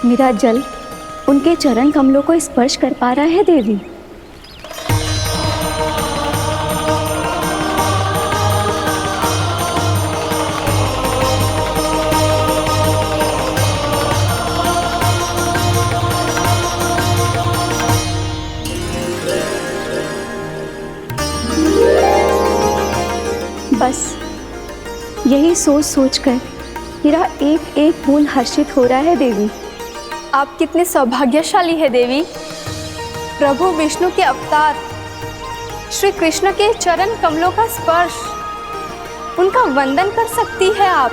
मेरा जल उनके चरण कमलों को स्पर्श कर पा रहा है देवी। बस यही सोच सोचकर मेरा एक एक बूंद हर्षित हो रहा है देवी। आप कितने सौभाग्यशाली है देवी। प्रभु विष्णु के अवतार श्री कृष्ण के चरण कमलों का स्पर्श, उनका वंदन कर सकती है आप,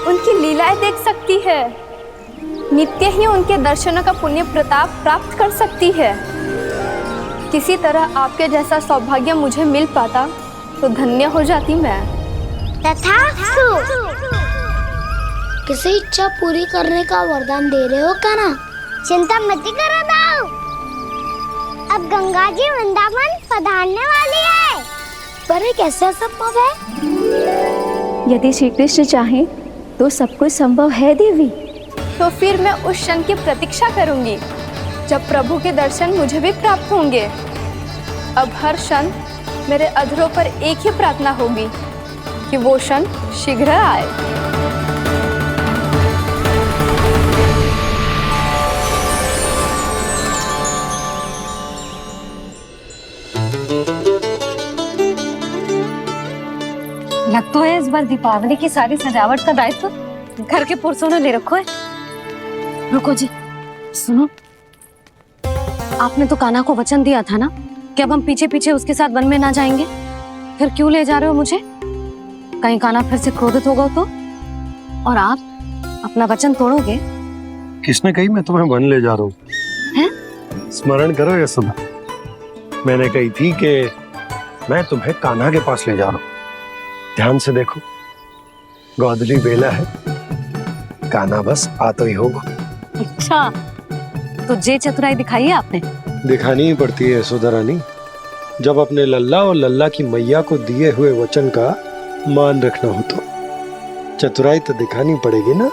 उनकी लीलाएं देख सकती है, नित्य ही उनके दर्शनों का पुण्य प्रताप प्राप्त कर सकती है। किसी तरह आपके जैसा सौभाग्य मुझे मिल पाता तो धन्य हो जाती मैं। तथास्तु। किसी इच्छा पूरी करने का वरदान दे रहे हो क्या ना? चिंता मत करो दाऊ, अब गंगा जी वृंदावन पधारने वाली है। पर ये कैसे संभव है? यदि श्री कृष्ण चाहे तो सब कुछ संभव है देवी। तो फिर मैं उस क्षण की प्रतीक्षा करूंगी जब प्रभु के दर्शन मुझे भी प्राप्त होंगे। अब हर क्षण मेरे अधरों पर एक ही प्रार्थना होगी कि वो क्षण शीघ्र आए। लग तो है इस बार दीपावली की सारी सजावट का दायित्व घर के पुरुषों ने ले रखो है। रुको जी, सुनो, आपने तो कान्हा को वचन दिया था ना कि अब हम पीछे पीछे उसके साथ वन में ना जाएंगे, फिर क्यों ले जा रहे हो मुझे? कहीं कान्हा फिर से क्रोधित होगा तो? और आप अपना वचन तोड़ोगे? किसने कही मैं तुम्हें वन ले जा रहा हूँ? स्मरण करो ये सुधा, मैंने कही थी कि मैं तुम्हें कान्हा के पास ले जा रहा हूँ। ध्यान से देखो, गोधली बेला है, कान्हा बस आ तो ही होगा। अच्छा, तो जे चतुराई दिखाई है आपने? दिखानी ही पड़ती है सुधा रानी, जब अपने लल्ला और लल्ला की मैया को दिए हुए वचन का मान रखना हो तो चतुराई तो दिखानी पड़ेगी ना।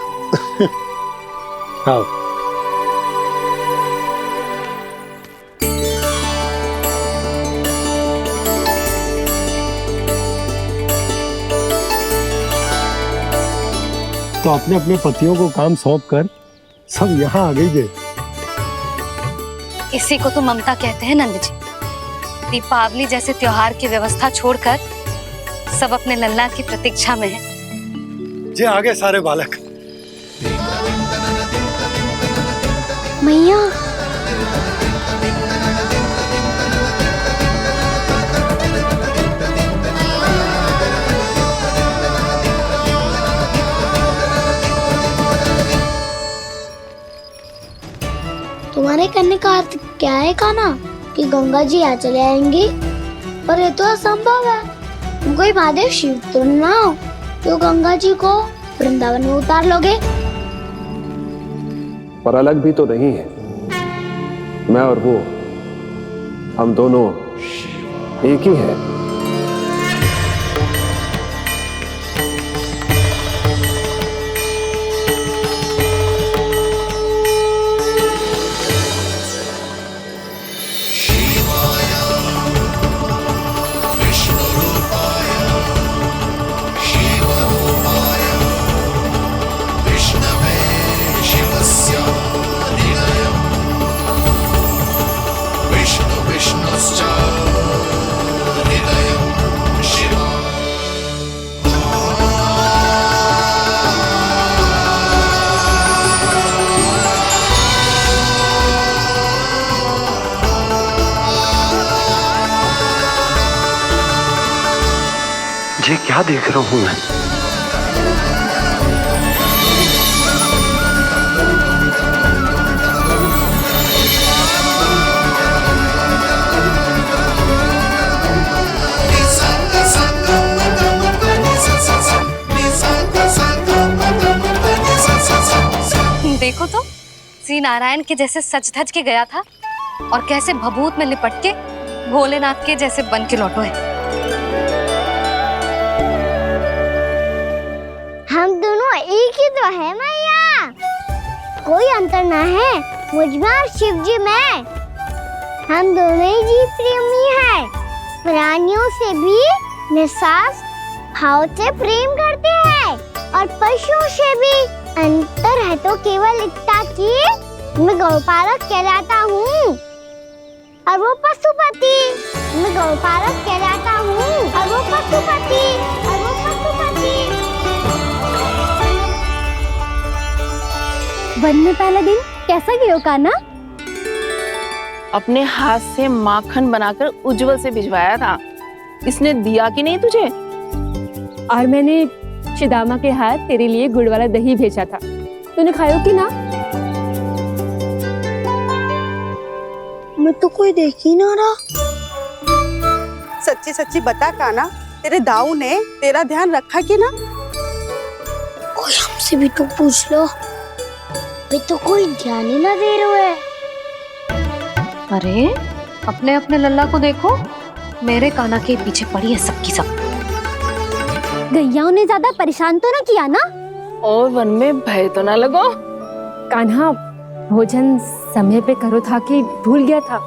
आओ। तो अपने अपने पतियों को काम सौंप कर सब यहाँ आ गई थे। इसी को तो ममता कहते हैं नंद जी। दीपावली जैसे त्योहार की व्यवस्था छोड़कर सब अपने लल्ला की प्रतीक्षा में हैं। जे आगे सारे बालक। मैया, तुम्हारे कहने का अर्थ क्या है कान्हा? कि गंगा जी यहाँ चले आएंगी? पर ये तो असंभव है। तुम कोई महादेव शिव तो ना हो तो गंगा जी को वृंदावन में उतार लोगे? पर अलग भी तो नहीं है, मैं और वो, हम दोनों एक ही हैं। ये क्या देख रहा हूं मैं? देखो तो, श्री नारायण के जैसे सच धज के गया था और कैसे भभूत में लिपट के भोलेनाथ के जैसे बन के लौटो है। हम दोनों एक ही तो है मैया। कोई अंतर ना है मुझ में और शिव जी में। हम दोनों ही जीव प्रेमी हैं। प्राणियों से भी निस्वार्थ भाव से प्रेम करते हैं और पशुओं से भी। अंतर है तो केवल इतना कि मैं गौपालक कहलाता हूँ और वो पशुपति। मैं गौपालक कहलाता हूँ और वो पशुपति। वन में पहला दिन कैसा गया कान्हा? अपने हाथ से माखन बनाकर उज्जवल से भिजवाया था। इसने दिया कि नहीं तुझे? और मैंने शिदामा के हाथ तेरे लिए गुड़ वाला दही भेजा था, तूने खायो कि ना? मैं तो कोई देख ही ना रहा। सच्ची सच्ची बता कान्हा, तेरे दाऊ ने तेरा ध्यान रखा कि ना? कोई हमसे भी तो पूछ लो। वे तो कोई ध्यान ही ना दे रहे हैं। अरे अपने अपने लल्ला को देखो, मेरे कान्हा के पीछे पड़ी है सबकी सब। गैयाओं ने ज्यादा परेशान तो ना किया ना? और वन में भय तो ना लगो? कान्हा भोजन समय पे करो था कि भूल गया था?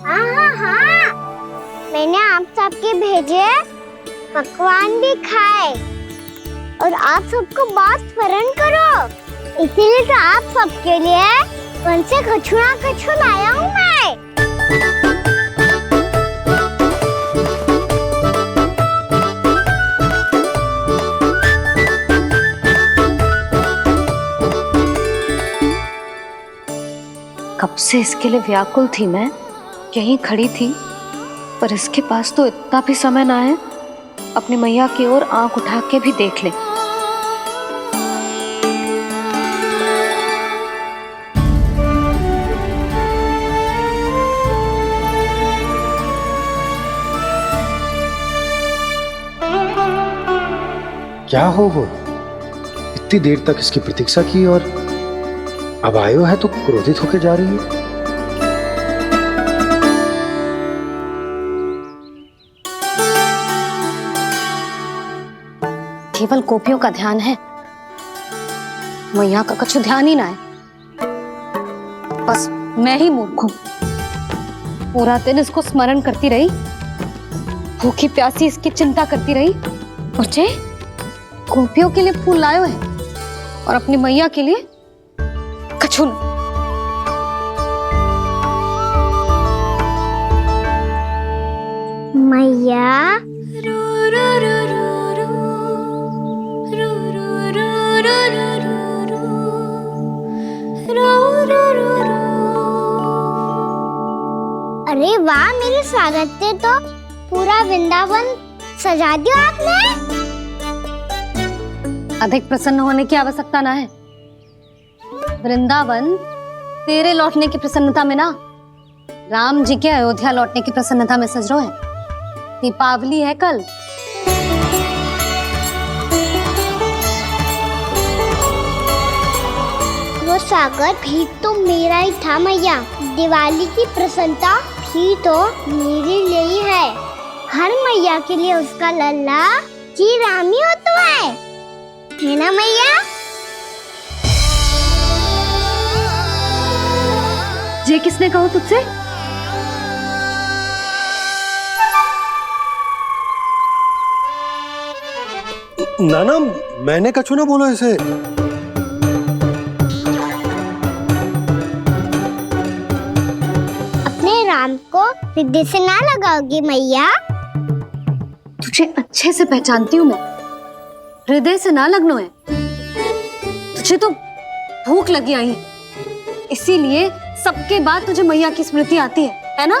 हाँ, मैंने आप सबके भेजे पकवान भी खाए और आप सबको बात स्मरण करो। इसीलिए तो आप सबके लिए वन से कछुआ लाया हूँ मैं। कब से इसके लिए व्याकुल थी मैं, यहीं खड़ी थी, पर इसके पास तो इतना भी समय ना है अपनी मैया की ओर आंख उठा के भी देख ले। क्या हो इतनी देर तक इसकी प्रतीक्षा की और अब आयो है तो क्रोधित होकर जा रही है। केवल गोपियों का ध्यान है, मैया का कुछ ध्यान ही ना है। बस मैं ही मूर्ख हूं, पूरा दिन इसको स्मरण करती रही, भूखी प्यासी इसकी चिंता करती रही, और जे गोपियों के लिए फूल लायो है और अपनी मैया के लिए कछु। मैया अरे वाह, मेरे स्वागत से तो पूरा वृंदावन सजा दिया आपने। अधिक प्रसन्न होने की आवश्यकता ना है। वृंदावन तेरे लौटने की प्रसन्नता में ना, राम जी के अयोध्या लौटने की प्रसन्नता में सज रहे हैं। दीपावली है कल। वो स्वागत भी तो मेरा ही था मैया। दिवाली की प्रसन्नता भी तो मेरे लिए ही है। हर मैया के लिए उसका लल्ला जी राम ही होता है ना मैया? ये किसने कहा तुझसे? नाना, मैंने कछु ना बोला इसे। अपने राम को हृदय से ना लगाओगी मैया? तुझे अच्छे से पहचानती हूँ मैं, हृदय से ना लगनो है। तुझे तो भूख लगी आई, इसीलिए सबके बाद तुझे मैया की स्मृति आती है ना?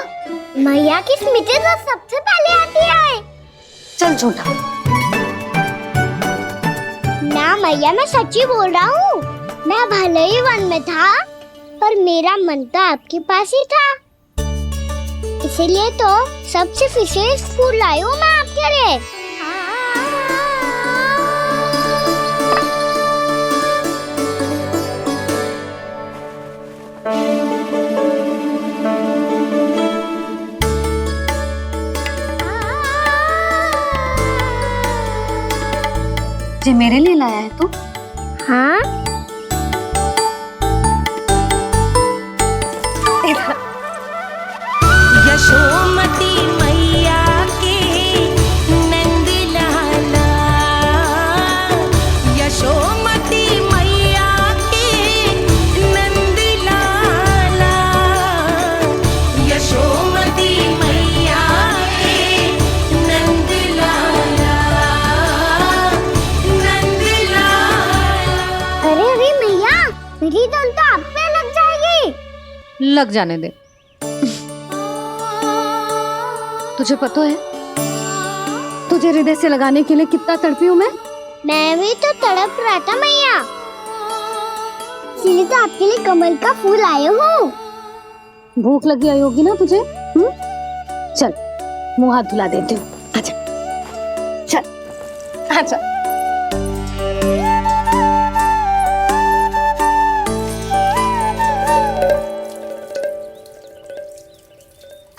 मैया की स्मृति तो सबसे पहले आती है। चल झूठा। ना मैया, मैं सच्ची बोल रहा हूँ। मैं भले ही वन में था, पर मेरा मन तो आपके पास ही था। इसीलिए तो सबसे विशेष फूल लाई हूँ मैं आपके लिए। ये मेरे लिए लाया है तू? हाँ, मेरी धुल तो आप पे लग जाएगी। लग जाने दे। तुझे पता है तुझे हृदय से लगाने के लिए कितना तड़पी हूँ मैं भी तो तड़प रहा था मैया, इसलिए तो आपके लिए कमल का फूल आया हूँ। भूख लगी आई होगी ना तुझे? चल मुंह हाथ धुला देती हूँ। आजा चल आजा।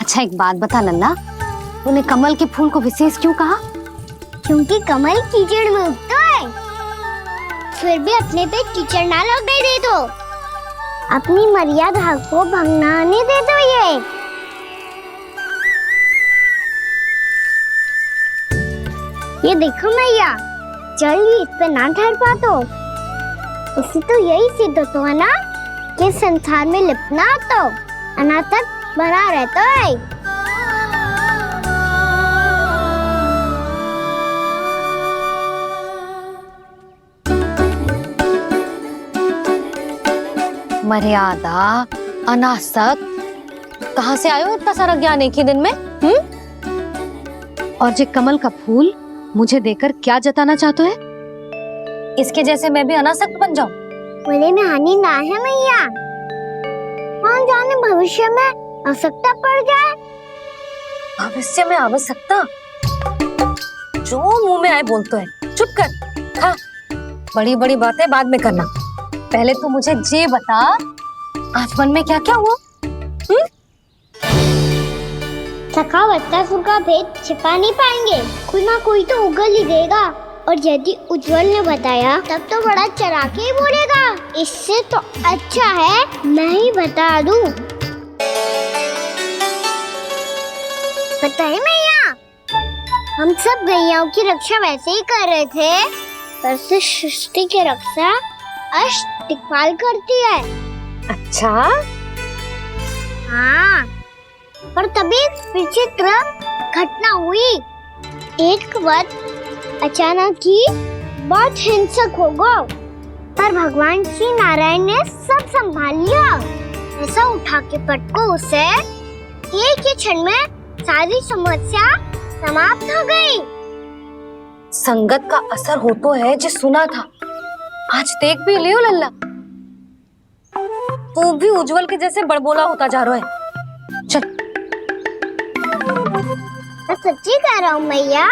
अच्छा एक बात बता लल्ला, तूने कमल के फूल को विशेष क्यों कहा? क्योंकि कमल कीचड़ में उगता है, फिर भी अपने पे कीचड़ ना लगने दे दो, अपनी मर्यादा को भंगना नहीं दे दो। ये देखो मैया, जल भी इस पे ना ठहर पा तो उससे तो यही सिद्ध होता है ना कि संसार में लिपना तो अनाथ तक बना रहता है। मर्यादा, अनासक्त, कहाँ से आयो इतना सारा ज्ञान एक ही दिन में? और जे कमल का फूल मुझे देकर क्या जताना चाहते है? इसके जैसे मैं भी अनासक्त बन जाऊं? बोले में हानि ना है मैया, कौन जाने भविष्य में आवश्यकता पड़ जाए। भविष्य में आवश्यकता? जो मुंह में आए बोलते है, चुप कर। हाँ, बड़ी बड़ी बातें बाद में करना, पहले तू मुझे ये बता आज मन में क्या क्या हुआ? सखा बत्तासुर का भेद छिपा नहीं पाएंगे, कोई ना कोई तो उगल ही देगा, और यदि उज्जवल ने बताया तब तो बड़ा चढ़ा के ही बोलेगा। इससे तो अच्छा है मैं ही बता दूं। पता है मैया, हम सब गैयाओं की रक्षा वैसे ही कर रहे थे, पर से सृष्टि की रक्षा अष्ट दिक्पाल करती है। अच्छा? हाँ, पर तभी विचित्र घटना हुई। एक वक्त अचानक ही बहुत हिंसक हो गया, पर भगवान श्री नारायण ने सब संभाल लिया। ऐसा उठा के पटको उसे, एक ही क्षण में सारी समस्या समाप्त हो गई। संगत का असर हो तो है जो सुना था, आज देख भी लियो लल्ला, तू भी उज्जवल के जैसे बड़बोला होता जा रहा है। चल। मैं सच्ची कह रहा हूँ मैया।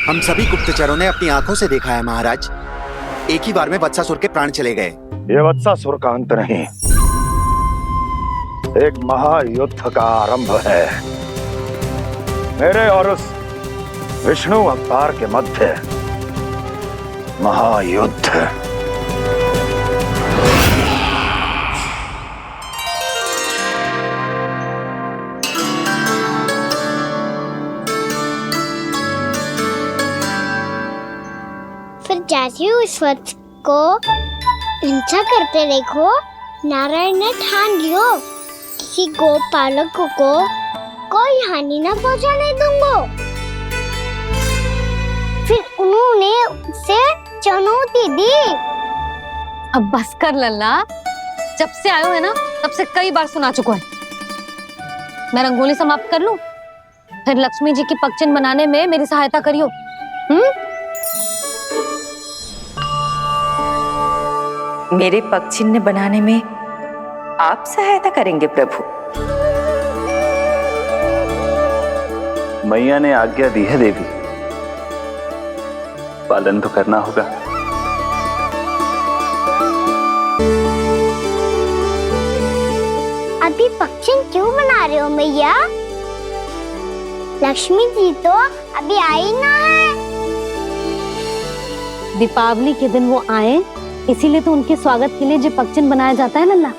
हम सभी गुप्तचरों ने अपनी आंखों से देखा है महाराज, एक ही बार में वत्सासुर के प्राण चले गए। ये वत्सासुर का अंत नहीं, एक महायुद्ध का आरंभ है। मेरे और उस विष्णु अवतार के मध्य महायुद्ध। फिर जैसे ही उस वक्त को हिंसा करते देखो, नारायण ने ठान लियो किसी गोपालक को कोई हानि न पहुंचाने दूंगा। फिर उन्होंने उसे चुनौती दी। अब बस कर लल्ला, जब से आयो है ना तब से कई बार सुना चुका है। मैं रंगोली समाप्त कर लूं, फिर लक्ष्मी जी की पगचिन बनाने में मेरी सहायता करियो। मेरे पगचिन्ह बनाने में आप सहायता करेंगे प्रभु? मैया ने आज्ञा दी है देवी, पालन तो करना होगा। अभी पगचिन क्यों बना रहे हो मैया? लक्ष्मी जी तो अभी आई ना है। दीपावली के दिन वो आए, इसीलिए तो उनके स्वागत के लिए जो पगचिन बनाया जाता है लल्ला।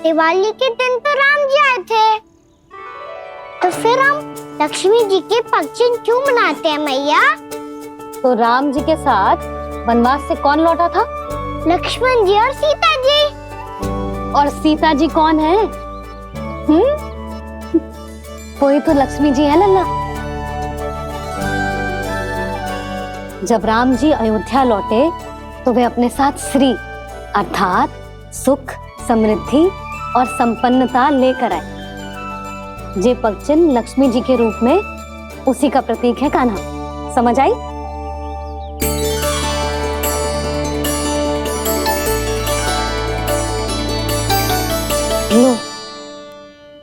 दिवाली के दिन तो राम जी आए थे, तो फिर हम लक्ष्मी जी के पगचिन क्यों मनाते हैं मैया? तो राम जी के साथ वनवास से कौन लौटा था? लक्ष्मण जी और सीता जी। और सीता जी कौन है? वही तो लक्ष्मी जी है लल्ला। जब राम जी अयोध्या लौटे तो वे अपने साथ श्री अर्थात सुख, समृद्धि और संपन्नता लेकर आए। जे पग चिन्ह लक्ष्मी जी के रूप में उसी का प्रतीक है कान्हा। समझ आई? लो,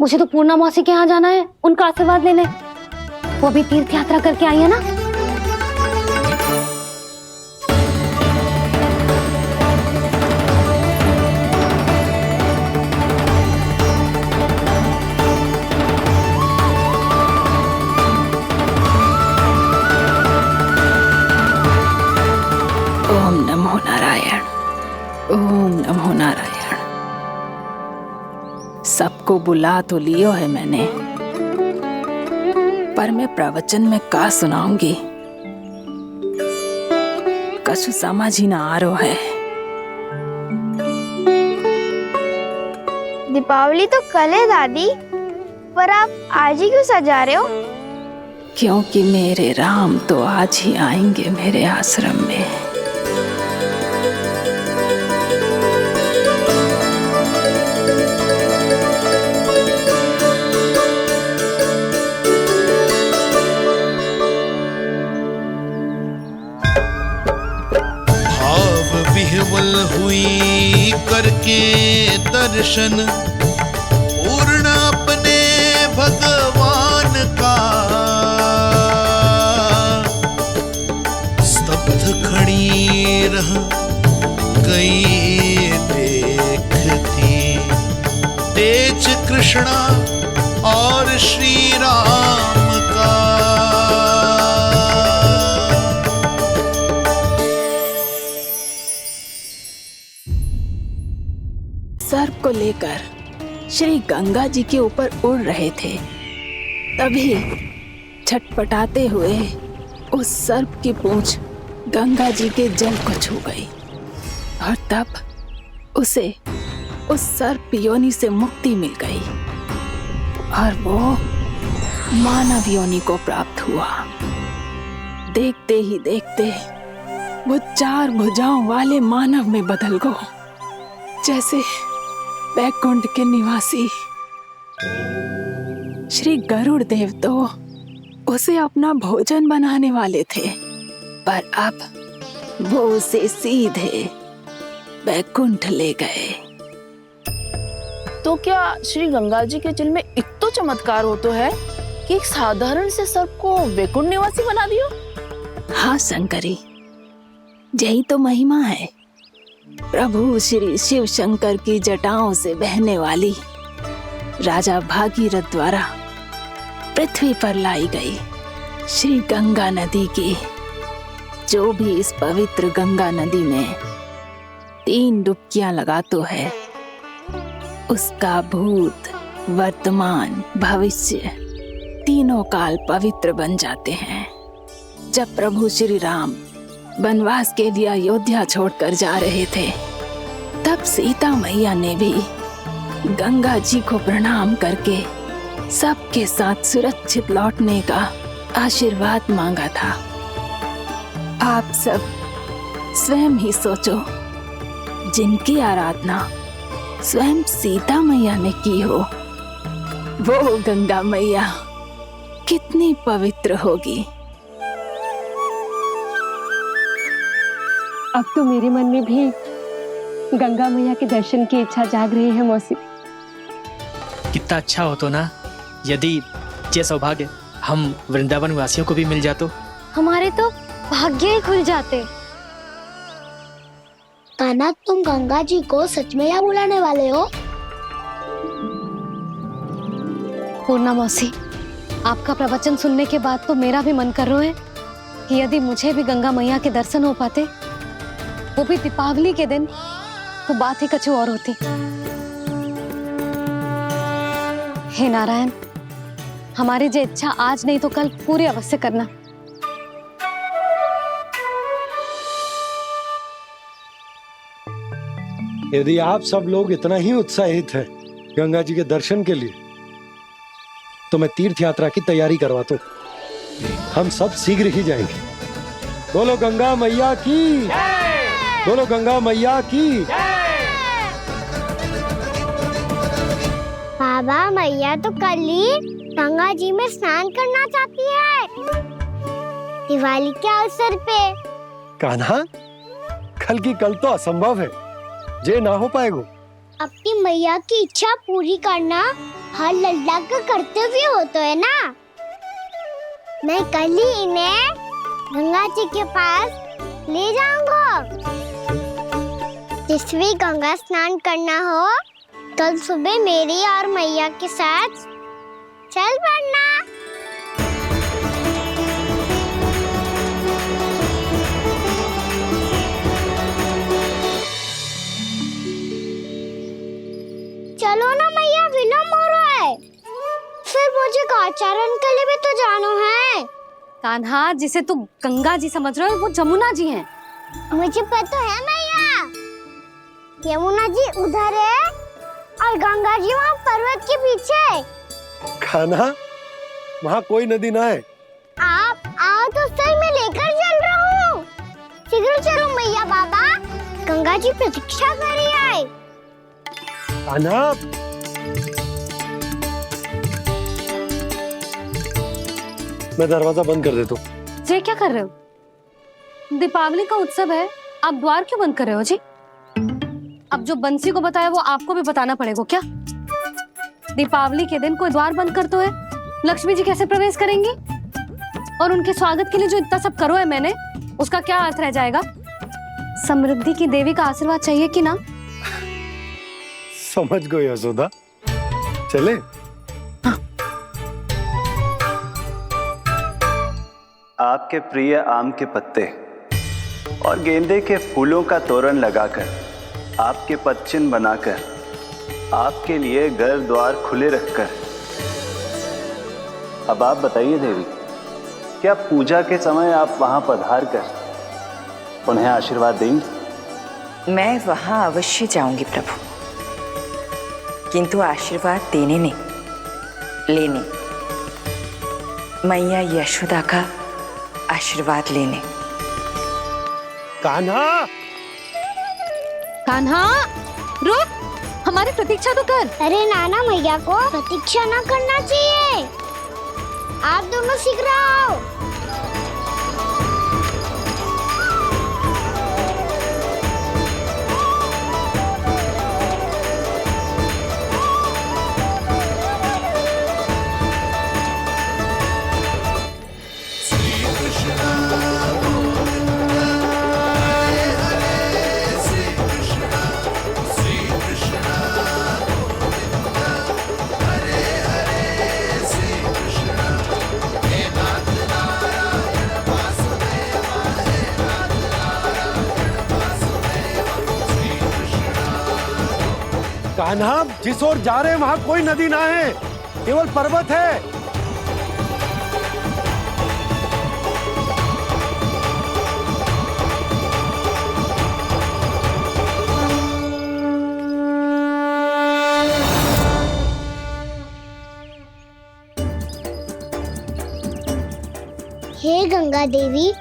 मुझे तो पूर्णा मौसी के यहाँ जाना है, उनका आशीर्वाद लेने। वो भी तीर्थ यात्रा करके आई है ना। ओम नमो नारायण, ओम नमो नारायण। सबको बुला तो लियो है मैंने, पर मैं प्रवचन में का सुनाऊंगी, कछु समझ ही ना आ रहा है। दीपावली तो कल है दादी, पर आप आज ही क्यों सजा रहे हो? क्योंकि मेरे राम तो आज ही आएंगे मेरे आश्रम में। विह्वल हुई करके दर्शन, पूर्ण अपने भगवान का, स्तब्ध खड़ी रह गई देखती तेज कृष्णा और श्री राम का। सर्प को लेकर श्री गंगा जी के ऊपर उड़ रहे थे, तभी छटपटाते हुए उस सर्प की पूंछ गंगा जी के जल को छू गई और तब उसे उस सर्प योनि से मुक्ति मिल गई और वो मानव योनि को प्राप्त हुआ। देखते ही देखते वो 4 भुजाओं वाले मानव में बदल गया, जैसे बैकुंठ के निवासी श्री गरुड़ देव तो उसे अपना भोजन बनाने वाले थे, पर अब वो उसे सीधे बैकुंठ ले गए। तो क्या श्री गंगा जी के जल में इतना चमत्कार हो तो है कि एक साधारण से सर्प को बैकुंठ निवासी बना दियो? हाँ शंकरी, यही तो महिमा है। प्रभु श्री शिव शंकर की जटाओं से बहने वाली राजा भागीरथ द्वारा पृथ्वी पर लाई गई श्री गंगा नदी की, जो भी इस पवित्र गंगा नदी में 3 डुबकियां लगातो है, उसका भूत, वर्तमान, भविष्य तीनों काल पवित्र बन जाते हैं। जब प्रभु श्री राम वनवास के लिए अयोध्या छोड़कर जा रहे थे, तब सीता मैया ने भी गंगा जी को प्रणाम करके सबके साथ सुरक्षित लौटने का आशीर्वाद मांगा था। आप सब स्वयं ही सोचो, जिनकी आराधना स्वयं सीता मैया ने की हो, वो गंगा मैया कितनी पवित्र होगी। अब तो मेरे मन में भी गंगा मैया के दर्शन की इच्छा जाग रही है मौसी। कितना अच्छा हो तो ना यदि ये सौभाग्य हम वृंदावन वासियों को भी मिल जातो। हमारे तो भाग्य ही खुल जाते। कान्हा, तुम गंगा जी को सच में यहाँ बुलाने वाले हो? पूर्णा मौसी, आपका प्रवचन सुनने के बाद तो मेरा भी मन कर रहा है कि यदि मुझे भी गंगा मैया के दर्शन हो पाते, वो भी दीपावली के दिन, तो बात ही कुछ और होती। हे नारायण, हमारी जो इच्छा आज नहीं तो कल पूरी अवश्य करना। यदि आप सब लोग इतना ही उत्साहित हैं गंगा जी के दर्शन के लिए, तो मैं तीर्थ यात्रा की तैयारी करवाता हूं। हम सब शीघ्र ही जाएंगे। बोलो गंगा मैया की, बोलो गंगा मैया की। बाबा मैया तो कल ही गंगा जी में स्नान करना चाहती है, दिवाली के अवसर पे। कान्हा, कल की कल तो असंभव है, जे ना हो पाएगा। अपनी मैया की इच्छा पूरी करना हर लल्ला का कर्तव्य होता है ना। मैं कल ही इन्हें गंगा जी के पास ले जाऊंगा। जिस भी गंगा स्नान करना हो कल सुबह मेरी और मैया के साथ चल पड़ना। चलो ना मैया, विलम्ब हो रहा है। फिर मुझे काचारण के लिए भी तो जाना है। कान्हा, जिसे तू गंगा जी समझ रहे हो वो जमुना जी हैं। मुझे पता है मैया, यमुना जी उधर है और गंगा जी वहाँ पर्वत के पीछे। कान्हा, वहाँ कोई नदी ना है। आप आओ तो सही, मैं लेकर चल रहा हूँ। शीघ्र चलो मैया बाबा, गंगा जी प्रतीक्षा कर रही है। कान्हा, मैं दरवाजा बंद कर देता हूँ। जी क्या कर रहे हो? दीपावली का उत्सव है, आप द्वार क्यों बंद कर रहे हो जी? अब जो बंसी को बताया वो आपको भी बताना पड़ेगा क्या? दीपावली के दिन कोई द्वार बंद कर तो है, लक्ष्मी जी कैसे प्रवेश करेंगी? और उनके स्वागत के लिए जो इतना सब करो है मैंने, उसका क्या अर्थ रह जाएगा? समृद्धि की देवी का आशीर्वाद चाहिए कि ना? समझ गई यशोदा, चले। आपके प्रिय आम के पत्ते और गेंदे के फूलों का तोरण लगाकर, आपके पदचिन्ह बनाकर, आपके लिए घर द्वार खुले रखकर, अब आप बताइए देवी, क्या पूजा के समय आप वहां पधार कर उन्हें आशीर्वाद देंगी? मैं वहां अवश्य जाऊंगी प्रभु, किंतु आशीर्वाद देने नहीं, लेने, मैया यशोदा का आशीर्वाद लेने। कान्हा, कान्हा रुक, हमारी प्रतीक्षा तो कर। अरे नाना, मैया को प्रतीक्षा ना करना चाहिए। आप दोनों शीघ्र आओ। कान्हा, जिस ओर जा रहे हैं वहां कोई नदी ना है, केवल पर्वत है। हे गंगा देवी,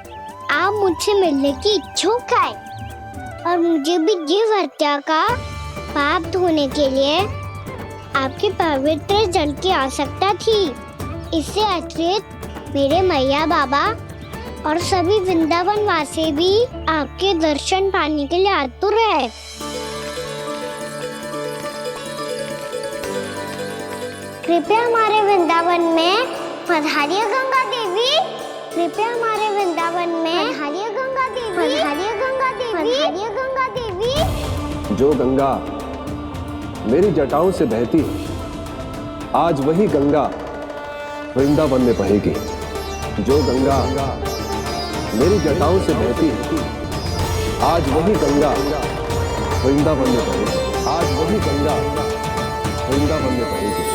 आप मुझसे मिलने की इच्छुक है और मुझे भी जीव हत्या का पाप धोने के लिए आपके पवित्र जल की आवश्यकता थी। इससे अतिरिक्त मेरे मैया बाबा और सभी वृंदावन वासी भी आपके दर्शन पाने के लिए आतुर है। कृपया हमारे वृंदावन में पधारिए गंगा देवी, कृपया हमारे वृंदावन में पधारिए गंगा देवी, पधारिए गंगा देवी, पधारिए गंगा देवी। जो गंगा मेरी जटाओं से बहती है, आज वही गंगा वृंदावन में बहेगी। जो गंगा मेरी जटाओं से बहती है, आज वही गंगा वृंदावन में बहेगी। आज वही गंगा वृंदावन में बहेगी।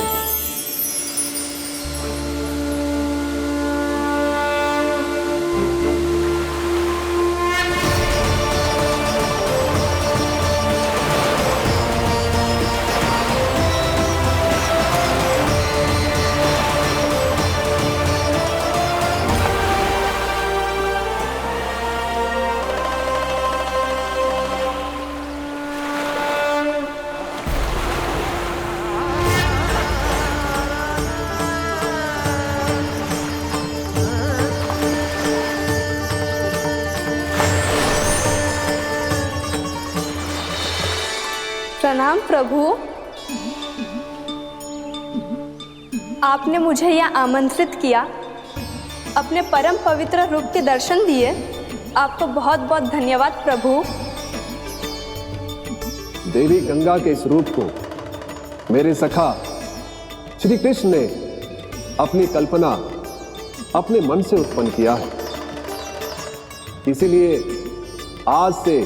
प्रणाम प्रभु। आपने मुझे यह आमंत्रित किया, अपने परम पवित्र रूप के दर्शन दिए। आपको बहुत बहुत धन्यवाद प्रभु। देवी गंगा के इस रूप को मेरे सखा श्री कृष्ण ने अपनी कल्पना अपने मन से उत्पन्न किया है। इसीलिए आज से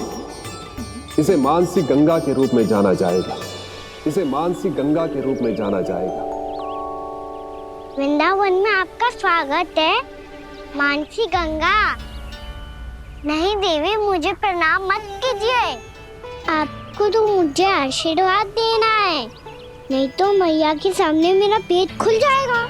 इसे मानसी गंगा के रूप में जाना जाएगा। इसे मानसी गंगा के रूप में जाना जाएगा। वृंदावन में आपका स्वागत है मानसी गंगा। नहीं देवी, मुझे प्रणाम मत कीजिए। आपको तो मुझे आशीर्वाद देना है, नहीं तो मैया के सामने मेरा पेट खुल जाएगा।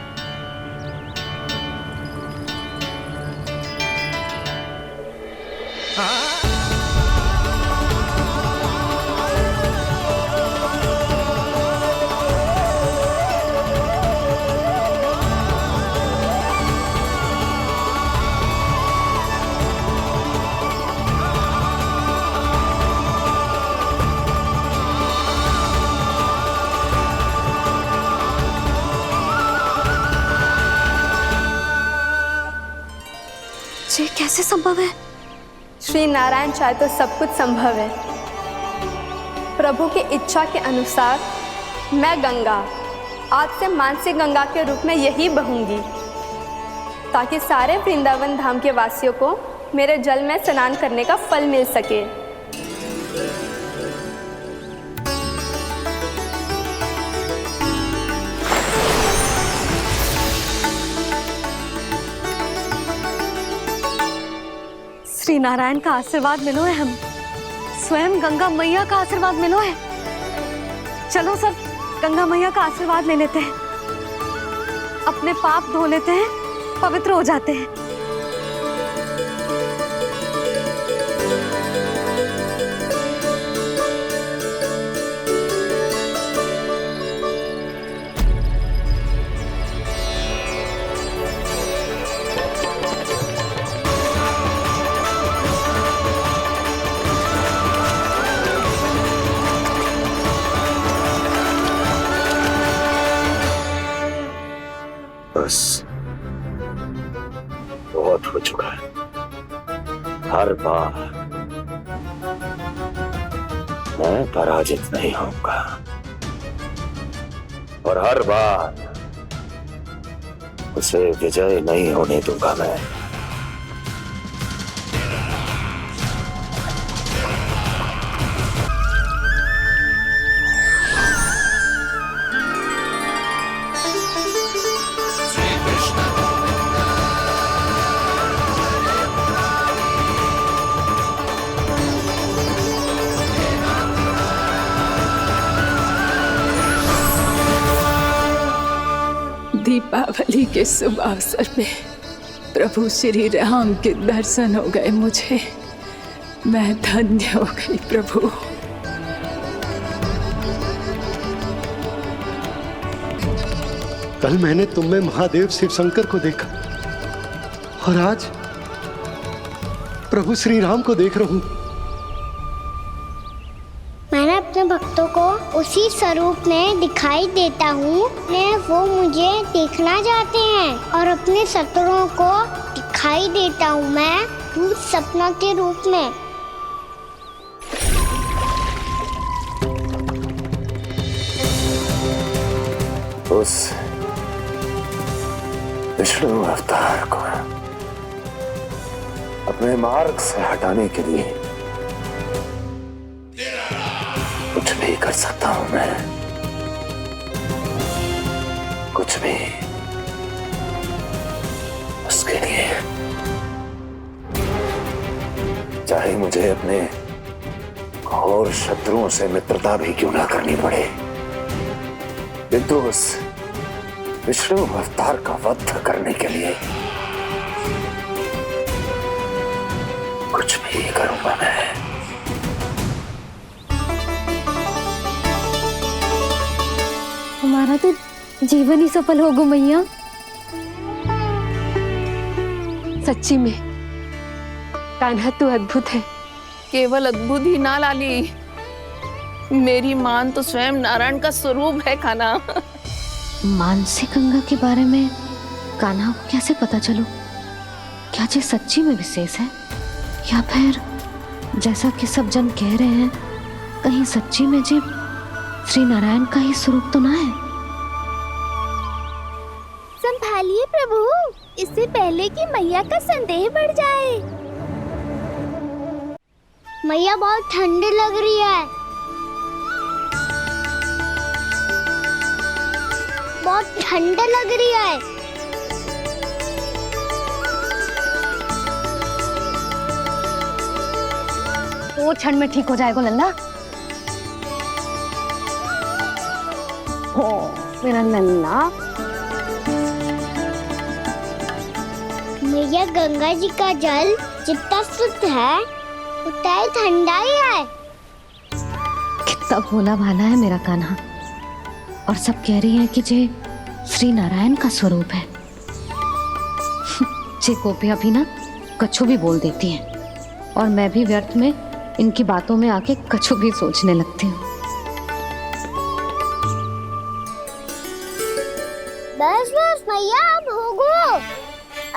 ये कैसे संभव है? श्री नारायण चाहे तो सब कुछ संभव है। प्रभु की इच्छा के अनुसार मैं गंगा आज से मानसी गंगा के रूप में यही बहूंगी, ताकि सारे वृंदावन धाम के वासियों को मेरे जल में स्नान करने का फल मिल सके। श्री नारायण का आशीर्वाद मिलो है, हम स्वयं गंगा मैया का आशीर्वाद मिलो है। चलो सब गंगा मैया का आशीर्वाद ले लेते हैं, अपने पाप धो लेते हैं, पवित्र हो जाते हैं। बस बहुत हो चुका है। हर बार मैं पराजित नहीं होऊंगा और हर बार उसे विजय नहीं होने दूंगा मैं। दीपावली के शुभ अवसर में प्रभु श्री राम के दर्शन हो गए मुझे। मैं धन्य हो गई प्रभु। कल मैंने तुम में महादेव शिव शंकर को देखा और आज प्रभु श्री राम को देख रहा हूं। मैंने अपने भक्तों को उसी स्वरूप में दिखाई देता हूँ, वो मुझे देखना चाहते हैं और अपने शत्रुओं को दिखाई देता हूँ मैं भूत सपना के रूप में। उस विष्णु अवतार को अपने मार्ग से हटाने के लिए कुछ भी कर सकता हूं मैं, कुछ भी। उसके लिए चाहे मुझे अपने घोर शत्रुओं से मित्रता भी क्यों ना करनी पड़े, किंतु उस विष्णु अवतार का वध करने के लिए कुछ भी करूंगा मैं। हमारा तो जीवन ही सफल हो गो मैया। सच्ची में कान्हा तू अद्भुत है। केवल अद्भुत ही ना लाली, मेरी मान तो स्वयं नारायण का स्वरूप है कान्हा। मानसी गंगा के बारे में कान्हा को कैसे पता चलू? क्या ये सच्ची में विशेष है, या फिर जैसा कि सब जन कह रहे हैं, कहीं सच्ची में जी श्री नारायण का ही स्वरूप तो ना है? संभालिए प्रभु, इससे पहले कि मैया का संदेह बढ़ जाए। मैया बहुत ठंडी लग रही है, बहुत ठंडा लग रही है। वो क्षण में ठीक हो जाएगा लल्ला। हो मेरा लल्ला। मैया गंगा जी का जल जितना शुद्ध है उतना ही ठंडा ही है। कितना भोला भाला है मेरा कान्हा, और सब कह रही हैं कि जे श्री नारायण का स्वरूप है। जे गोपियां भी ना कछु भी बोल देती हैं, और मैं भी व्यर्थ में इनकी बातों में आके कछु भी सोचने लगती हूँ। बस बस मैया, अब होगो,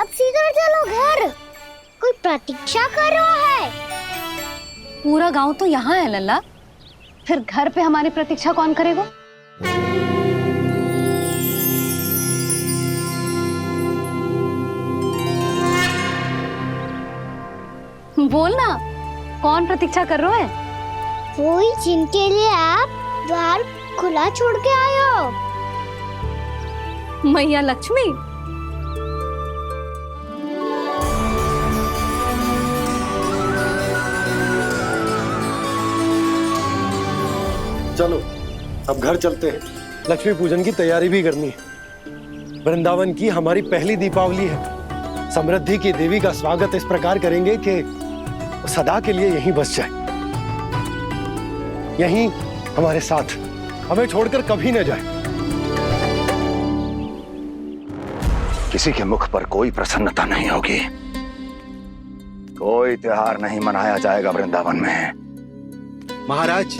अब सीधा चलो घर। कोई प्रतीक्षा कर रहा है। पूरा गांव तो यहाँ है लल्ला, फिर घर पे हमारी प्रतीक्षा कौन करेगा? बोल ना, कौन प्रतीक्षा कर रहे हैं? वही जिनके लिए आप द्वार खुला छोड़ के आए हो। मैया लक्ष्मी। चलो अब घर चलते हैं, लक्ष्मी पूजन की तैयारी भी करनी है। वृंदावन की हमारी पहली दीपावली है। समृद्धि की देवी का स्वागत इस प्रकार करेंगे कि सदा के लिए यहीं बस जाए, यहीं हमारे साथ, हमें छोड़कर कभी न जाए। किसी के मुख पर कोई प्रसन्नता नहीं होगी, कोई त्योहार नहीं मनाया जाएगा वृंदावन में। महाराज,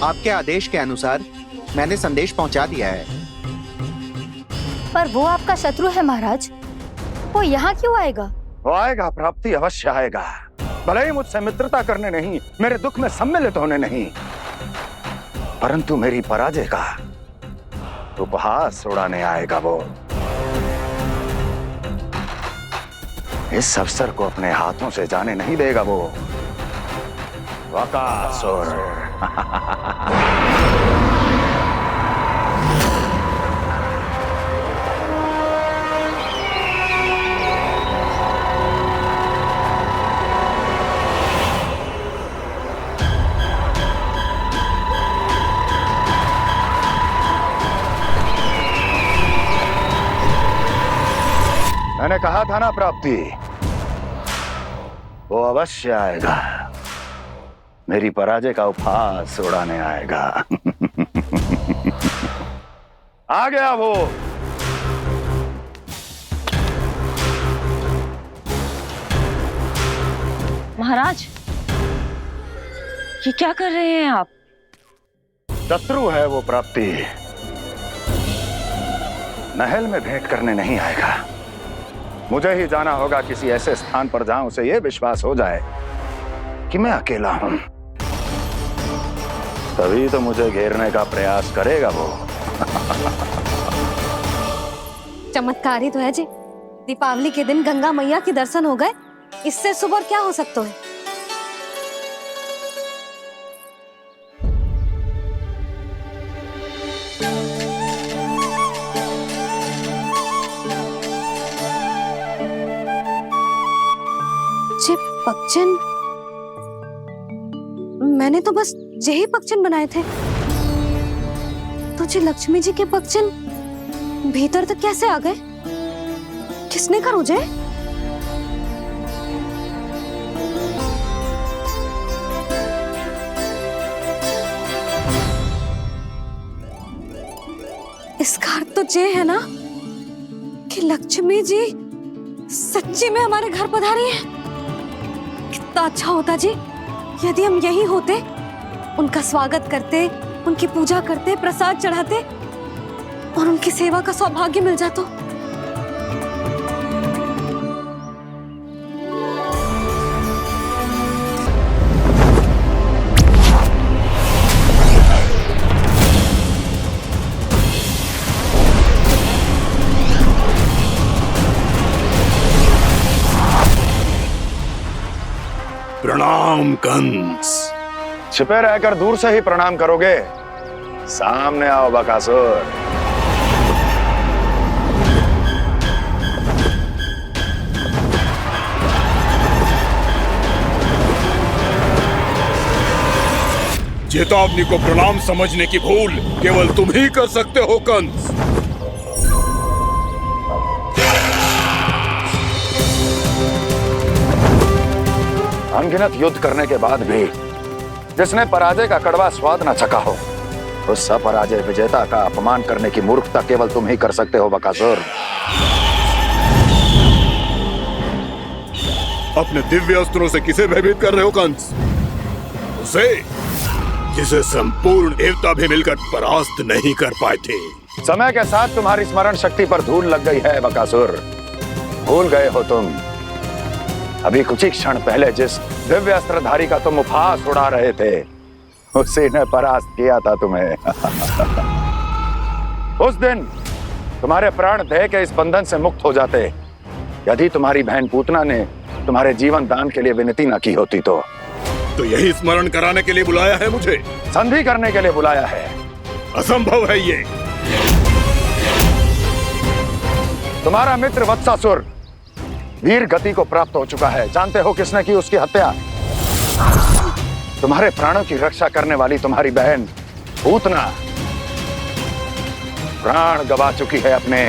आपके आदेश के अनुसार मैंने संदेश पहुंचा दिया है। पर वो आपका शत्रु है महाराज, वो यहाँ क्यों आएगा? वो आएगा, प्राप्ति अवश्य आएगा। भले ही मुझसे मित्रता करने नहीं, मेरे दुख में सम्मिलित होने नहीं, परंतु मेरी पराजय का उपहास उड़ाने आएगा वो। इस अवसर को अपने हाथों से जाने नहीं देगा वो। वकासुर। मैंने कहा था ना प्राप्ति, वो अवश्य आएगा, मेरी पराजय का उपहास उड़ाने आएगा। आ गया वो। महाराज, ये क्या कर रहे हैं आप? शत्रु है वो प्राप्ति, महल में भेंट करने नहीं आएगा। मुझे ही जाना होगा किसी ऐसे स्थान पर जहां उसे यह विश्वास हो जाए कि मैं अकेला हूं, तभी तो मुझे घेरने का प्रयास करेगा वो। चमत्कारी तो है जी, दीपावली के दिन गंगा मैया के दर्शन हो गए, इससे सुपर क्या हो सकता है? पक्षन, मैंने तो बस यही पक्षन बनाए थे, तो जी लक्ष्मी जी के पक्षन भीतर तक कैसे आ गए? किसने कर मुझे? इसका अर्थ तो ये है ना कि लक्ष्मी जी सच्ची में हमारे घर पधारी है। कितना अच्छा होता जी यदि हम यही होते, उनका स्वागत करते, उनकी पूजा करते, प्रसाद चढ़ाते और उनकी सेवा का सौभाग्य मिल जाता। प्रणाम कंस। छिपे रहकर दूर से ही प्रणाम करोगे? सामने आओ बकासुर। चेतावनी को प्रणाम समझने की भूल केवल तुम ही कर सकते हो कंस। अनगिनत युद्ध करने के बाद भी जिसने पराजय का कड़वा स्वाद न चखा हो, उस अपराजय विजेता का अपमान करने की मूर्खता केवल तुम ही कर सकते हो बकासुर। अपने दिव्य अस्त्रों से किसे भयभीत कर रहे हो कंस? उसे जिसे संपूर्ण देवता भी मिलकर परास्त नहीं कर पाए थे। समय के साथ तुम्हारी स्मरण शक्ति पर धूल लग गई है बकासुर। भूल गए हो तुम अभी कुछ ही क्षण पहले जिस दिव्य अस्त्रधारी का तुम उपहास उड़ा रहे थे, उसी ने परास्त किया था तुम्हें। उस दिन तुम्हारे प्राण देह के इस बंधन से मुक्त हो जाते यदि तुम्हारी बहन पूतना ने तुम्हारे जीवन दान के लिए विनती न की होती तो यही स्मरण कराने के लिए बुलाया है मुझे? संधि करने के लिए बुलाया है। असंभव है ये। तुम्हारा मित्र वत्सासुर वीर गति को प्राप्त हो चुका है। जानते हो किसने की उसकी हत्या? तुम्हारे प्राणों की रक्षा करने वाली तुम्हारी बहन पूतना प्राण गवा चुकी है अपने।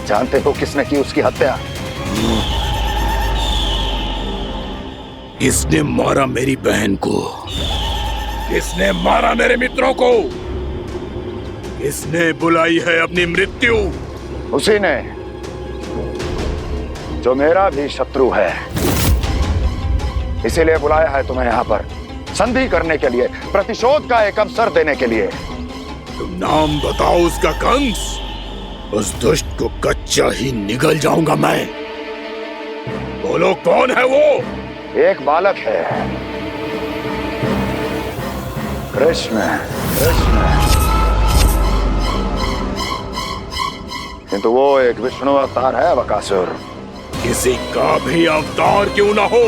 जानते हो किसने की उसकी हत्या? किसने मारा मेरी बहन को? किसने मारा मेरे मित्रों को? किसने बुलाई है अपनी मृत्यु? उसी ने जो मेरा भी शत्रु है। इसीलिए बुलाया है तुम्हें यहाँ पर संधि करने के लिए, प्रतिशोध का एक अवसर देने के लिए। तुम नाम बताओ उसका कंस। उस दुष्ट को कच्चा ही निगल जाऊंगा मैं। बोलो कौन है वो? एक बालक है, कृष्ण। किंतु वो एक विष्णु अवतार है बकासुर। किसी का भी अवतार क्यों ना हो,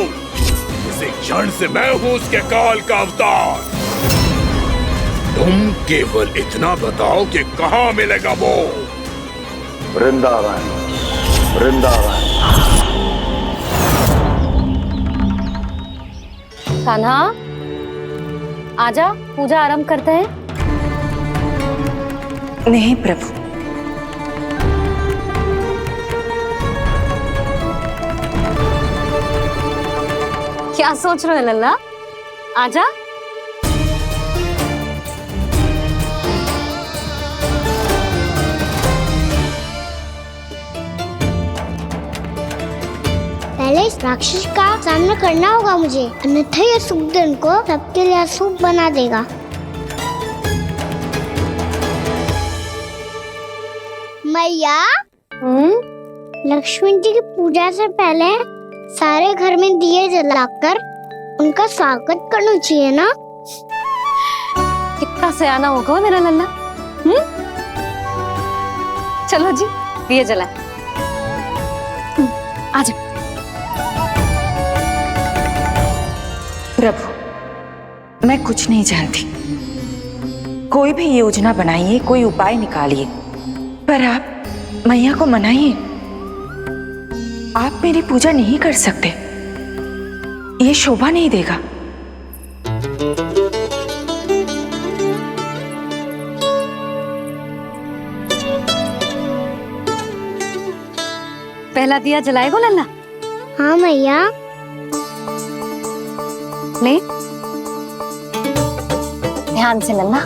इसी क्षण से मैं हूं उसके काल का अवतार। तुम केवल इतना बताओ कि कहां मिलेगा वो? वृंदावन। कान्हा, आजा, पूजा आरंभ करते हैं। नहीं प्रभु, क्या सोच रहे हो लल्ला? आजा। पहले इस राक्षस का सामना करना होगा मुझे, अन्यथा ये शुभ दिन को सबके लिए अशुभ बना देगा। मैया, लक्ष्मी जी की पूजा से पहले सारे घर में दिए जलाकर उनका स्वागत करना चाहिए ना? कितना सयाना होगा मेरा लल्ला। चलो जी, दिए जलाएं। आजा। प्रभु, मैं कुछ नहीं जानती। कोई भी योजना बनाइए, कोई उपाय निकालिए, पर आप मैया को मनाइए। आप मेरी पूजा नहीं कर सकते, ये शोभा नहीं देगा। पहला दिया जलाएगो लल्ला? हाँ मैया। ले, ध्यान से लल्ला।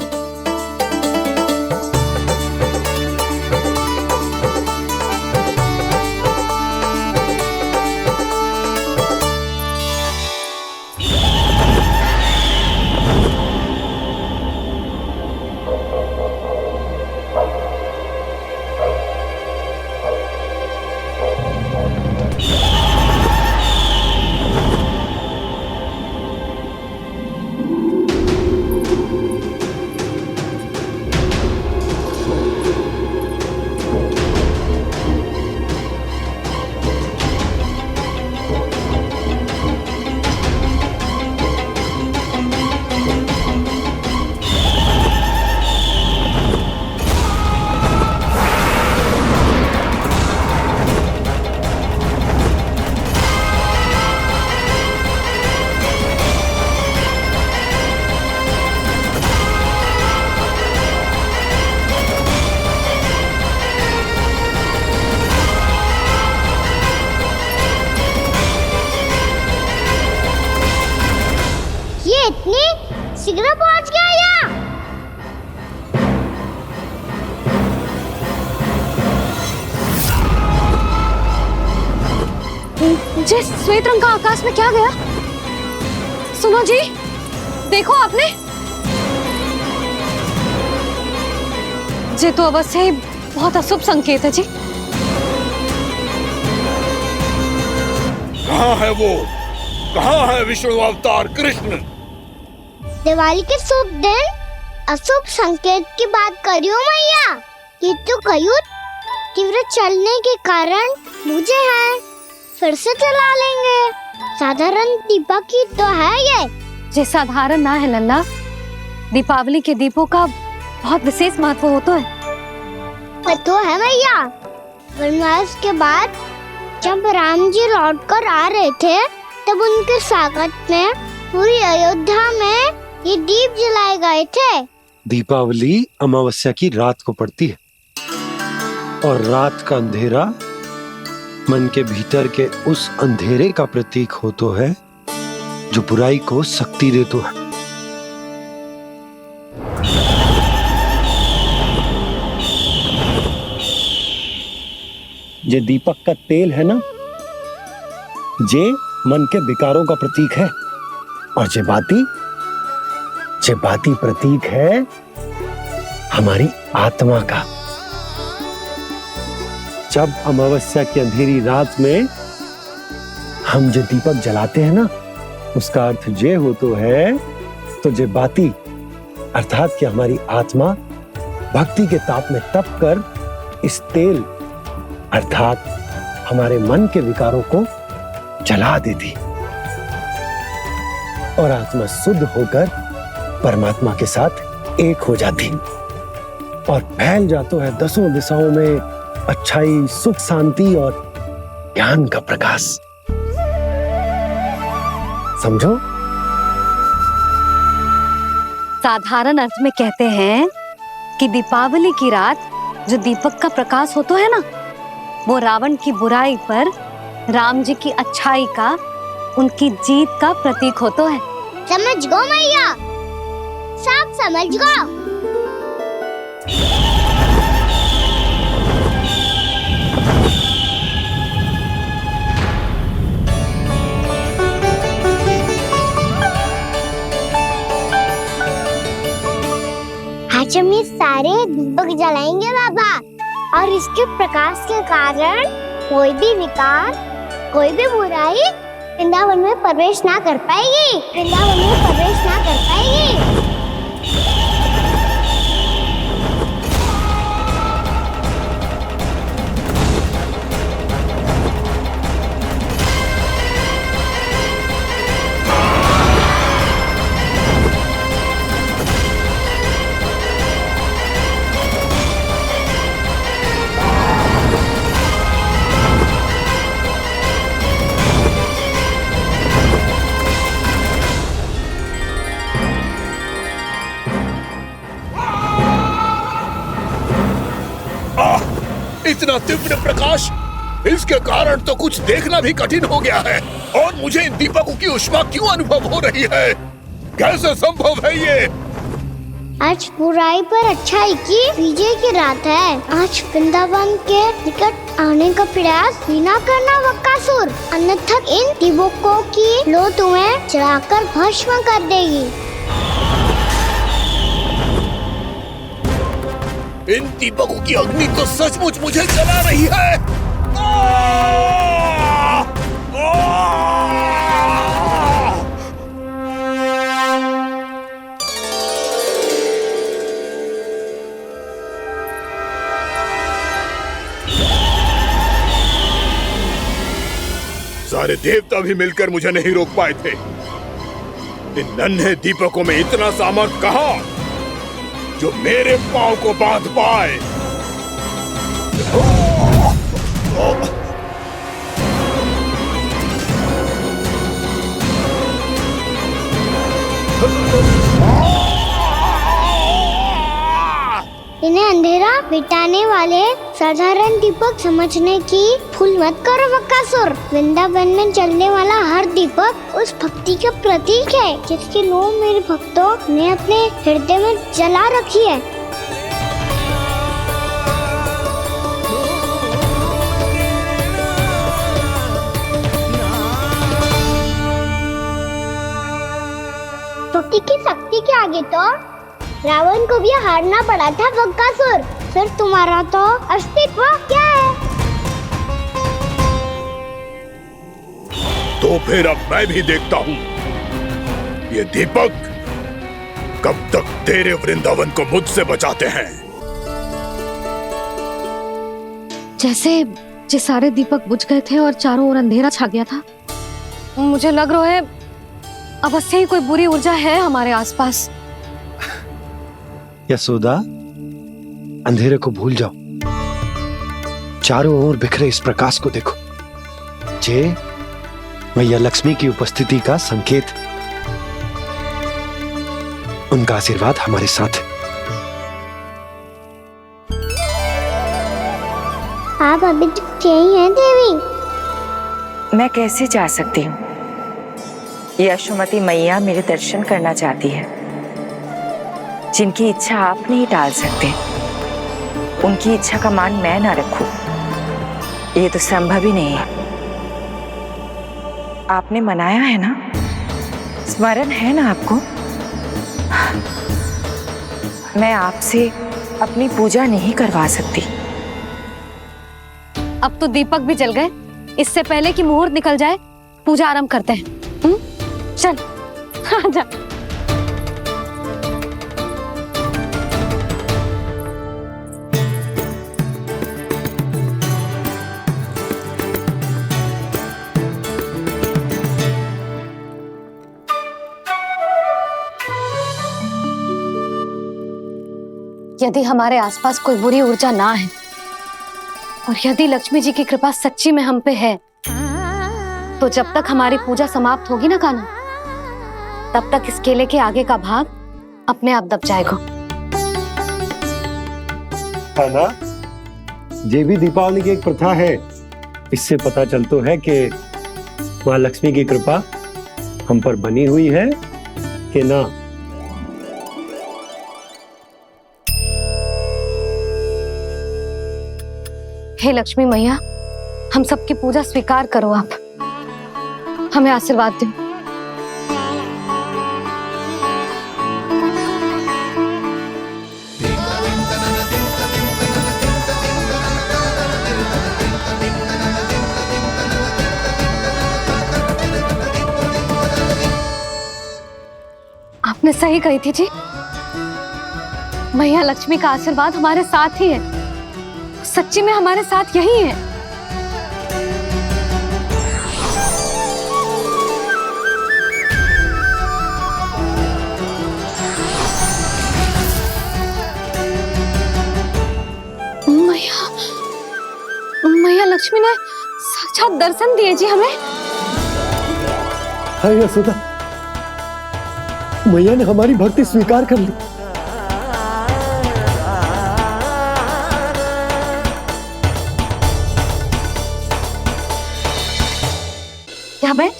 ये इतनी शीघ्र पहुंच गया यहाँ? जी श्वेत रंग का आकाश में क्या गया? सुनो जी, देखो आपने, ये तो अवश्य ही बहुत अशुभ संकेत है जी। कहाँ है वो? कहाँ है विष्णु अवतार कृष्ण? दिवाली के शुभ दिन अशुभ संकेत की बात करियो मैया। ये तो कयूर तीव्र चलने के कारण मुझे है, फिर से चला लेंगे। साधारण दीपक ही तो है ये साधारण ना है लल्ला, दीपावली के दीपों का बहुत विशेष महत्व होता है। तो है मैया, वनवास के बाद जब राम जी लौटकर आ रहे थे तब उनके स्वागत में पूरी अयोध्या में ये दीप जलाए गए थे। दीपावली अमावस्या की रात को पड़ती है और रात का अंधेरा मन के भीतर के उस अंधेरे का प्रतीक होता है जो बुराई को शक्ति देता है। ये दीपक का तेल है ना, जे मन के विकारों का प्रतीक है, और जे बाती प्रतीक है हमारी आत्मा का। जब अमावस्या की अंधेरी रात में हम जो दीपक जलाते हैं ना, उसका अर्थ ये हो तो है, तो जे बाती अर्थात कि हमारी आत्मा भक्ति के ताप में तप कर इस तेल अर्थात हमारे मन के विकारों को जला देती और आत्मा शुद्ध होकर परमात्मा के साथ एक हो जाती और फैल जाता है दसों दिशाओं में अच्छाई, सुख, शांति और ज्ञान का प्रकाश। समझो? साधारण अर्थ में कहते हैं कि दीपावली की रात जो दीपक का प्रकाश होता है ना, वो रावण की बुराई पर राम जी की अच्छाई का, उनकी जीत का प्रतीक होता है। समझ गो मैया, सब समझ गो। आज हम ये सारे दीपक जलाएंगे बाबा, और इसके प्रकाश के कारण कोई भी विकार, कोई भी बुराई वृंदावन में प्रवेश ना कर पाएगी, वृंदावन में प्रवेश ना कर पाएगी। इतना तीव्र प्रकाश, इसके कारण तो कुछ देखना भी कठिन हो गया है। और मुझे इन दीपकों की उष्मा क्यों अनुभव हो रही है? कैसे संभव है ये? आज बुराई पर अच्छाई की विजय की रात है। आज वृंदावन के निकट आने का प्रयास भी ना करना बकासुर, अन्यथा इन दीपकों की लो तुम्हें जलाकर भस्म कर देगी। इन दीपकों की अग्नि तो सचमुच मुझे जला रही है। सारे देवता भी मिलकर मुझे नहीं रोक पाए थे। इन नन्हे दीपकों में इतना सामर्थ्य कहां जो मेरे पांव को बांध पाए। इन्हें अंधेरा मिटाने वाले साधारण दीपक समझने की भूल मत करो बकासुर। वृंदावन में जलने वाला हर दीपक उस भक्ति का प्रतीक है जिसकी लो मेरे भक्तों ने अपने हृदय में जला रखी है। टूटी की शक्ति के आगे तो रावण को भी हारना पड़ा था बकासुर। फिर तुम्हारा तो अस्तित्व क्या है? तो फिर अब मैं भी देखता हूँ ये दीपक कब तक तेरे वृंदावन को मुझसे बचाते हैं। जैसे ये सारे दीपक बुझ गए थे और चारों ओर अंधेरा छा गया था, मुझे लग रहा है अवश्य ही कोई बुरी ऊर्जा है हमारे आसपास। यशोदा, अंधेरे को भूल जाओ, चारों ओर बिखरे इस प्रकाश को देखो। जे मैया लक्ष्मी की उपस्थिति का संकेत, उनका आशीर्वाद हमारे साथ है। आप अभी तक यही हैं देवी? मैं कैसे जा सकती हूँ? यशोमती मैया मेरे दर्शन करना चाहती है। जिनकी इच्छा आप नहीं टाल सकते, उनकी इच्छा का मान मैं ना रखूं, ये तो संभव ही नहीं है। आपने मनाया है ना, स्मरण है ना आपको? मैं आपसे अपनी पूजा नहीं करवा सकती। अब तो दीपक भी जल गए, इससे पहले कि मुहूर्त निकल जाए पूजा आरंभ करते हैं। चल आजा। यदि हमारे आसपास कोई बुरी ऊर्जा ना है और यदि लक्ष्मी जी की कृपा सच्ची में हम पे है, तो जब तक हमारी पूजा समाप्त होगी ना कान्हा, तब तक इस केले के आगे का भाग अपने आप दब जाएगा। कान्हा, ये भी दीपावली की एक प्रथा है। इससे पता चलता है कि माँ लक्ष्मी की कृपा हम पर बनी हुई है कि ना। हे लक्ष्मी मैया, हम सबकी पूजा स्वीकार करो, आप हमें आशीर्वाद दो। आपने सही कही थी जी, मैया लक्ष्मी का आशीर्वाद हमारे साथ ही है, सच्ची में हमारे साथ यही है। मैया लक्ष्मी ने साक्षात दर्शन दिए जी हमें। हाय यशोदा, मैया ने हमारी भक्ति स्वीकार कर ली। यहाँ बैठ,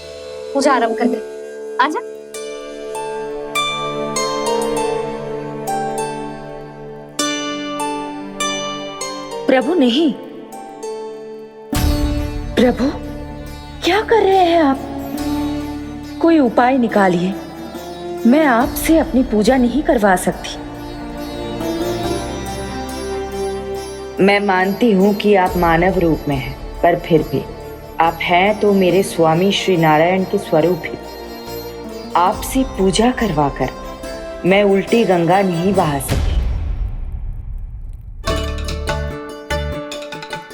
पूजा आरंभ कर दे। आजा। प्रभु नहीं, प्रभु क्या कर रहे हैं आप? कोई उपाय निकालिए, मैं आपसे अपनी पूजा नहीं करवा सकती। मैं मानती हूँ कि आप मानव रूप में हैं, पर फिर भी आप हैं तो मेरे स्वामी श्री नारायण के स्वरूप ही। आपसे पूजा करवाकर मैं उल्टी गंगा नहीं बहा सकती।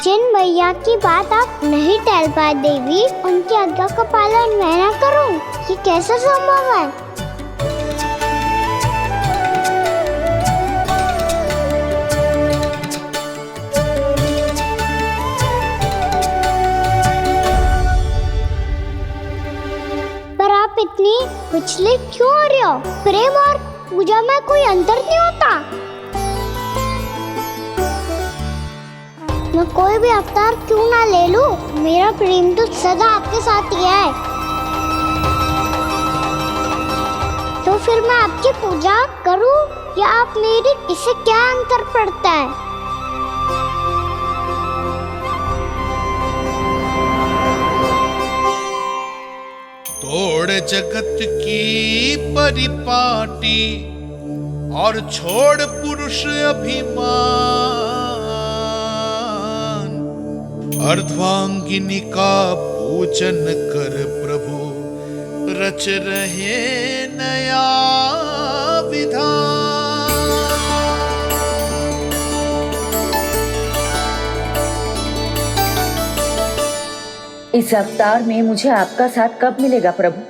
जिन भैया की बात आप नहीं टाल पाए देवी, उनकी आज्ञा का पालन मैं ना करूं, ये कैसा संभव है? पर आप इतनी विचलित क्यों हो रहे हो? प्रेम और पूजा में कोई अंतर नहीं होता। मैं कोई भी अवतार क्यों ना ले लूं, मेरा प्रेम तो सदा आपके साथ ही है। तो फिर मैं आपकी पूजा करूं या आप मेरी, इससे क्या अंतर पड़ता है? तोड़ जगत की परिपाटी और छोड़ पुरुष अभिमान, अर्धांगिनी का पूजन कर प्रभु रच रहे नया विधान। इस अवतार में मुझे आपका साथ कब मिलेगा प्रभु?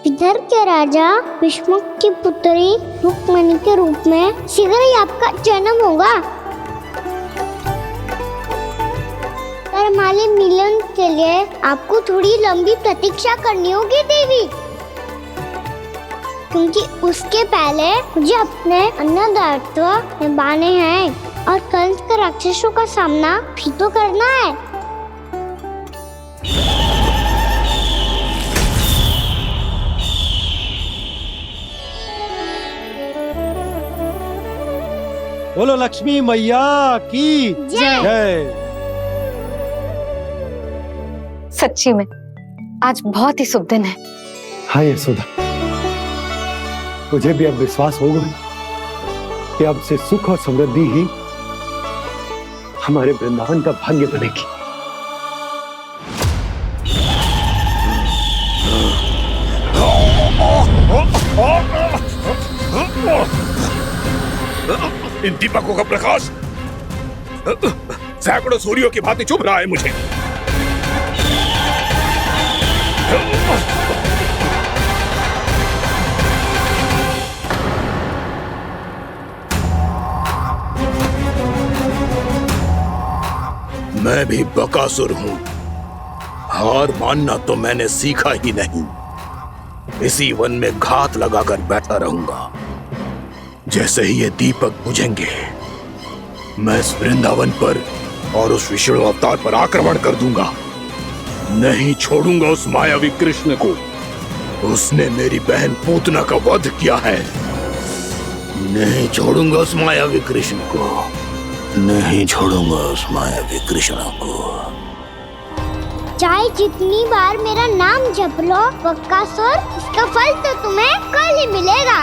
इधर के राजा भीष्म की पुत्री रुक्मणी के रूप में शीघ्र ही आपका जन्म होगा। पर हमारे मिलन के लिए आपको थोड़ी लंबी प्रतीक्षा करनी होगी देवी, क्योंकि उसके पहले मुझे अपने अन्य दायित्व निभाने हैं और कंस के राक्षसों का सामना भी तो करना है। बोलो लक्ष्मी मैया की जय। सच्ची में आज बहुत ही शुभ दिन है। हाँ यशोदा, मुझे भी अब विश्वास हो गया कि अब से सुख और समृद्धि ही हमारे वृंदावन का भाग्य बनेगी। इन दीपकों का प्रकाश सैकड़ों सूर्यों की भांति चुभ रहा है मुझे। मैं भी बकासुर हूं, हार मानना तो मैंने सीखा ही नहीं। इसी वन में घात लगाकर बैठा रहूंगा। जैसे ही ये दीपक बुझेंगे, मैं इस वृंदावन पर और उस विष्णु अवतार पर आक्रमण कर दूंगा। नहीं छोड़ूंगा उस मायावी कृष्ण को। उसने मेरी बहन पूतना का वध किया है। नहीं छोड़ूंगा उस मायावी कृष्ण को। नहीं छोड़ूंगा उस मायावी कृष्ण को। चाहे जितनी बार मेरा नाम जप लो बकासुर, इसका फल तो तुम्हें कल ही मिलेगा।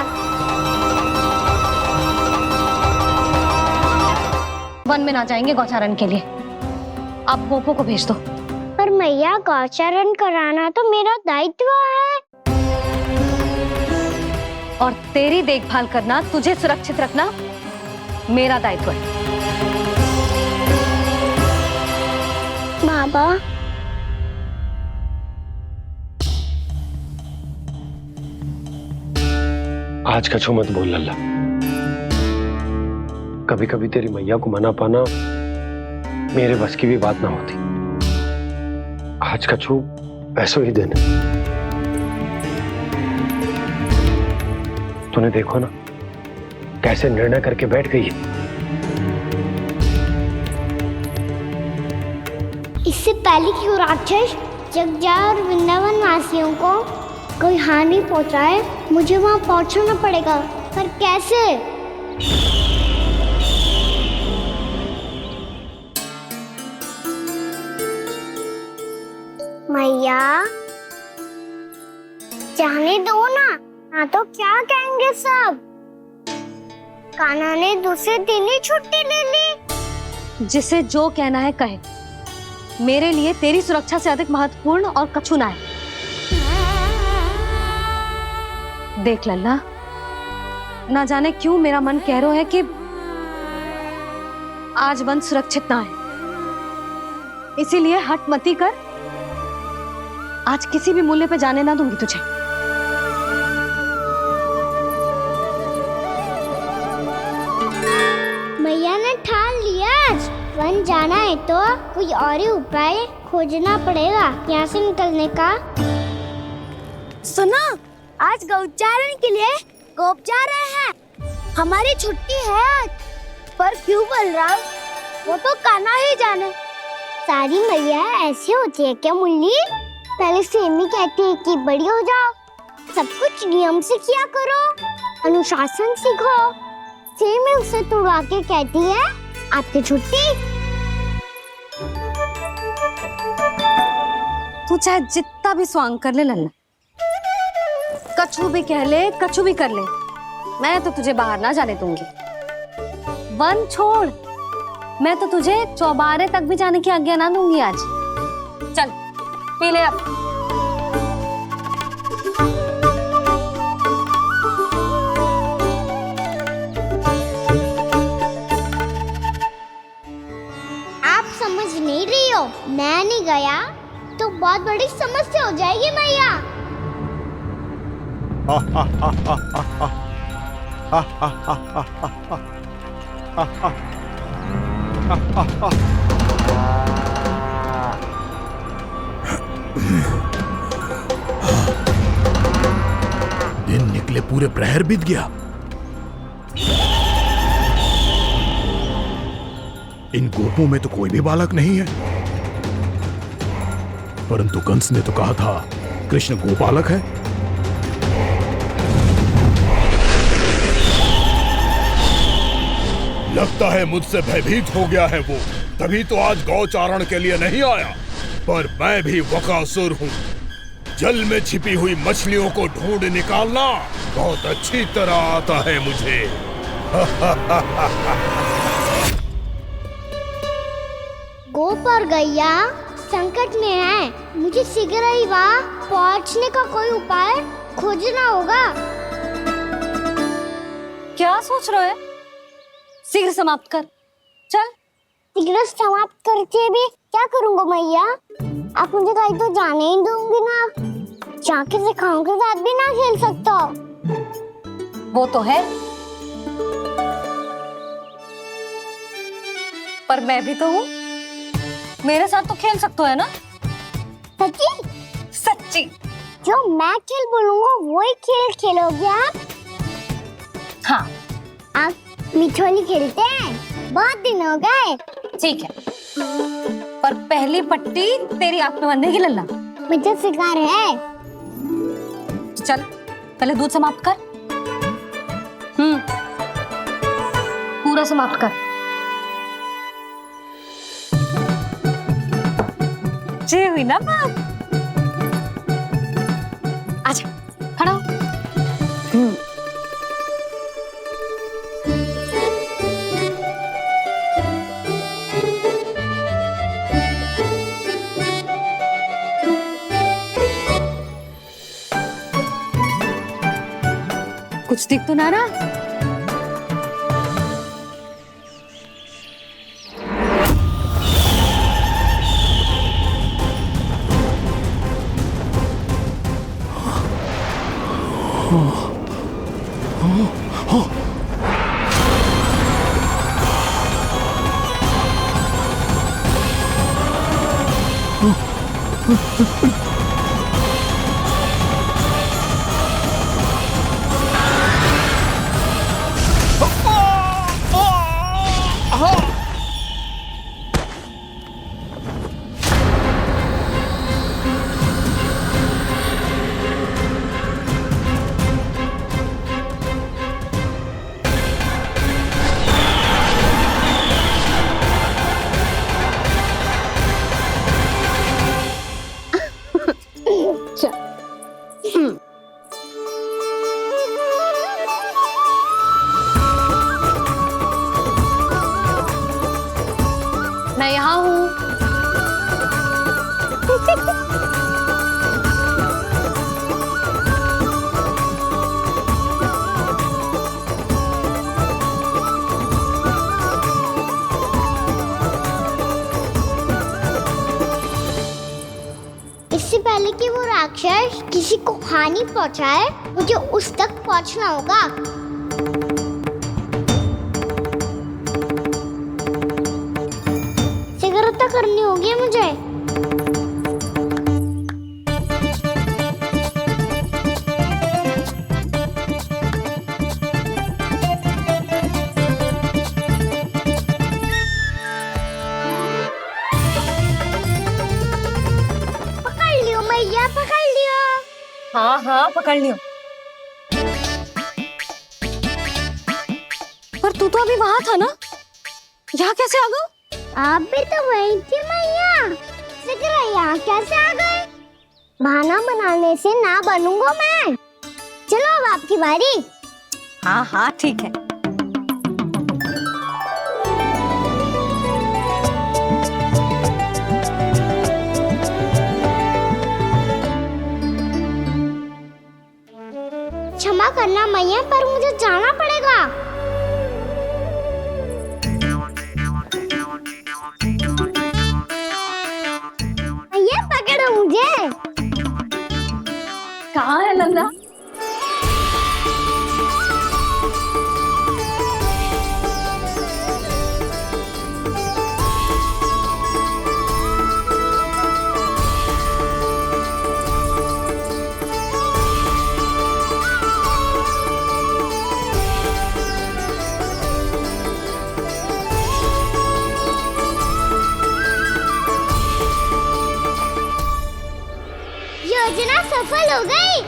वन में ना जाएंगे गौचारण के लिए, आप गोपो को भेज दो। पर मैया, गौचारण कराना तो मेरा दायित्व है। और तेरी देखभाल करना, तुझे सुरक्षित रखना मेरा दायित्व है। बाबा, आज का छो मत बोल लल्ला। कभी कभी तेरी मैया को मना पाना मेरे बस की भी बात ना होती। आज का छो ऐसा ही दिन है। तूने देखो ना कैसे निर्णय करके बैठ गई है। इससे पहले कि वो राक्षस जगजा और वृंदावन वासियों को कोई हानि पहुंचाए, मुझे वहां पहुंचना पड़ेगा। पर कैसे? मैया, जाने दो ना तो क्या कहेंगे सब। कान्हा ने दूसरे दिन ही छुट्टी ले ली। जिसे जो कहना है कहे, मेरे लिए तेरी सुरक्षा से अधिक महत्वपूर्ण और कछु ना है। देख लल्ला, ना जाने क्यों मेरा मन कह रहा है कि आज वन सुरक्षित ना है, इसीलिए हट मती कर। आज किसी भी मूल्य पे जाने ना दूंगी तुझे। मैया ने ठान लिया, वन जाना है तो कोई और ही उपाय खोजना पड़ेगा यहाँ से निकलने का। सुनो, आज गौचारण के लिए गोप जा रहे हैं। हमारी छुट्टी है आज। पर क्यों बलराम, वो तो कान्हा ही जाने। सारी मैया ऐसी होती है क्या मुन्नी? पहले सेमी कहती है कि बड़ी हो जाओ, सब कुछ नियम से किया करो, अनुशासन सीखो। सेमी उसे तुड़वा के कहती है आपकी छुट्टी। तू चाहे जितना भी स्वांग कर ले लल्ला, कछु भी कह ले, कछु भी कर ले, मैं तो तुझे बाहर ना जाने दूंगी। वन छोड़, मैं तो तुझे चौबारे तक भी जाने की आज्ञा ना दूंगी आज। चल पी ले अब। आप समझ नहीं रही हो, मैं नहीं गया तो बहुत बड़ी समस्या हो जाएगी मैया। दिन निकले पूरे प्रहर बीत गया। इन गोपों में तो कोई भी बालक नहीं है, परंतु कंस ने तो कहा था कृष्ण गोपालक है। लगता है मुझसे भयभीत हो गया है वो, तभी तो आज गौचारण के लिए नहीं आया। पर मैं भी बकासुर हूँ, जल में छिपी हुई मछलियों को ढूंढ निकालना बहुत अच्छी तरह आता है मुझे। गोप और गैया संकट में है, मुझे शीघ्र ही वहाँ पहुँचने का कोई उपाय खोजना होगा। क्या सोच रहे हो? शीघ्र समाप्त कर, चल। शीघ्र समाप्त करके भी क्या करूँगा मैया? आप मुझे कहीं तो जाने ही दूंगी ना, जाके सिखाओं के साथ भी ना खेल सकता। वो तो है, पर मैं भी तो हूँ, मेरे साथ तो खेल सकते हो है ना? सच्ची? सच्ची। जो मैं खेल बोलूँगा वही खेल खेलोगे आप? हाँ। आप मिठोली खेलते हैं? बहुत दिन हो गए। ठीक है, पर पहली पट्टी तेरी आंख में बनने की लल्ला। मुझे शिकार है। चल पहले दूध समाप्त कर। पूरा समाप्त कर। जे हुई ना बात। आजा खड़ा हो। कुछ दिख तो ना रहा। मैं यहाँ हूँ। इससे पहले कि वो राक्षस किसी को हानि पहुंचाए, मुझे उस तक पहुंचना होगा। शीघ्रता करनी होगी मुझे। मैया पकड़ लियो। हाँ हाँ पकड़ लियो। पर तू तो अभी वहां था ना, यहाँ कैसे आ गई? आप भी तो वही थी मैया, सिकरा यहाँ कैसे आ गए? बहाना बनाने से ना बनूंगा मैं। चलो अब आपकी बारी। हाँ हाँ ठीक है। क्षमा करना मैया, पर मुझे जाना पड़ेगा। मैया पकड़ो मुझे। कहाँ है नंदा? योजना सफल हो गई।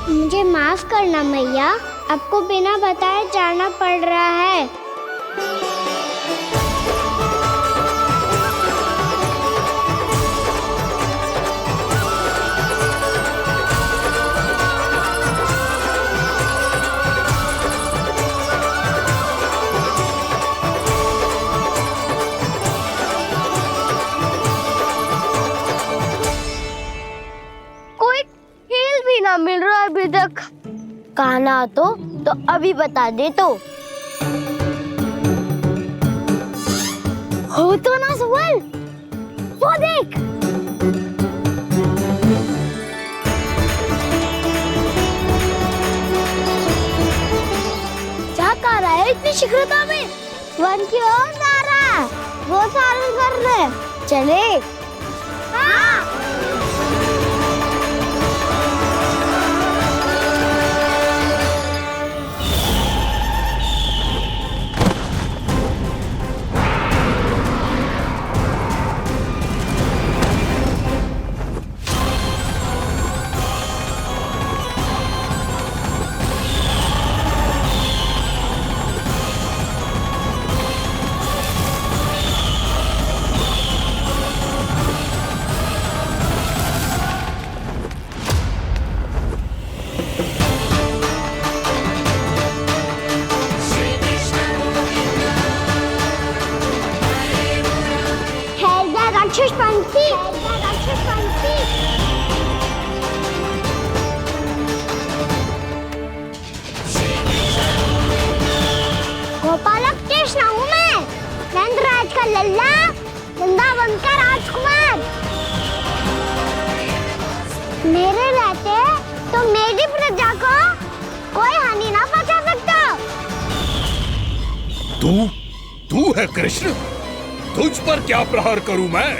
मुझे माफ करना मैया, आपको बिना बताए जाना पड़ रहा है। कोई खेल भी ना मिल रहा अभी तक। कहना तो अभी बता दे तो। हो तो ना सवाल, वो देख। क्या कर रहा है इतनी शीघ्रता में? वन की ओर जा रहा है, वो सारे कर रहे। चले। हाँ। राक्षस पंछी, राक्षस पंछी। गोपालक कृष्ण हूँ मैं, नंदराज का लल्ला, वृंदावन का राजकुमार। मेरे रहते तो मेरी प्रजा को कोई हानि ना पहुंचा सकता। तू है कृष्ण? तुझ पर क्या प्रहार करूं मैं?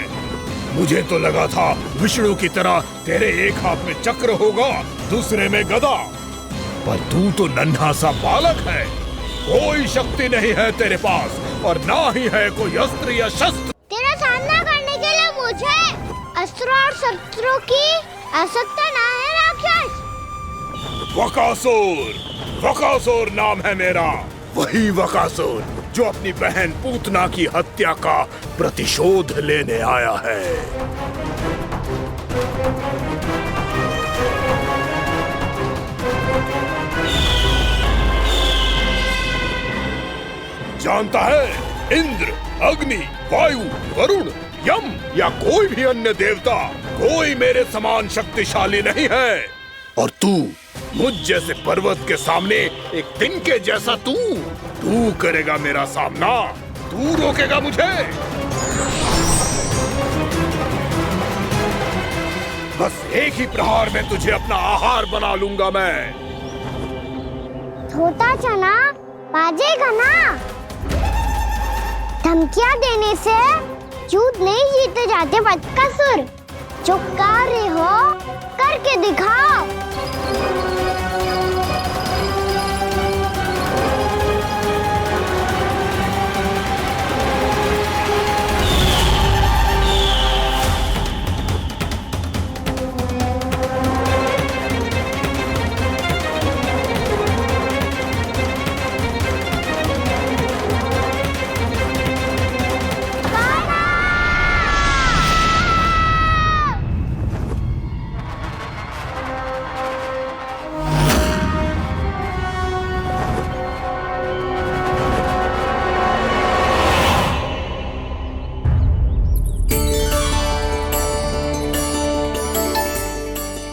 मुझे तो लगा था विष्णु की तरह तेरे एक हाथ में चक्र होगा, दूसरे में गदा, पर तू तो नन्हा सा बालक है। कोई शक्ति नहीं है तेरे पास और ना ही है कोई अस्त्र या शस्त्र। तेरा सामना करने के लिए मुझे अस्त्र और शस्त्रों की आवश्यकता ना है राक्षस। वकासुर, वकासुर नाम है मेरा, वही वकासुर जो अपनी बहन पूतना की हत्या का प्रतिशोध लेने आया है। जानता है, इंद्र, अग्नि, वायु, वरुण, यम या कोई भी अन्य देवता कोई मेरे समान शक्तिशाली नहीं है। और तू मुझ जैसे पर्वत के सामने एक तिनके जैसा तू करेगा मेरा सामना? तू रोकेगा मुझे? बस एक ही प्रहार में तुझे अपना आहार बना लूंगा मैं। छोटा चना बाजेगा ना। धमकियां देने से युद्ध नहीं जीते जाते बदकसूर, जो कार्य हो करके दिखाओ।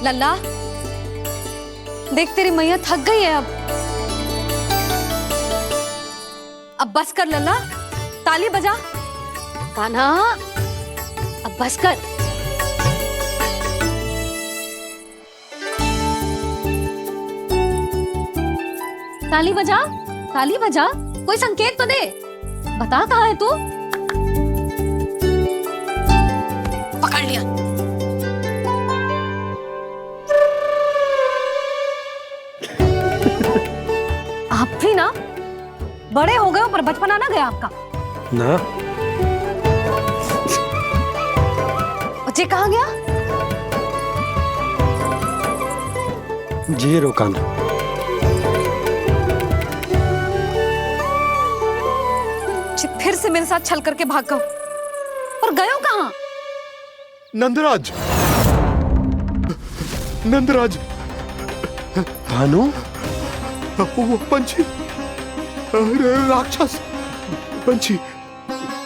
लल्ला, देख तेरी मैया थक गई है अब बस कर लल्ला, ताली बजा। कान्हा, अब बस कर। ताली बजा, ताली बजा, कोई संकेत तो दे, बता कहाँ है तू? पकड़ लिया। आप भी ना बड़े हो गए हो, पर बचपना ना गया आपका ना। बच्चे कहाँ गया? जी रोकाना। फिर से मेरे साथ छल करके भाग गए, और गए हो कहाँ? नंदराज, नंदराज। भानु, वो पंछी, राक्षस पंछी,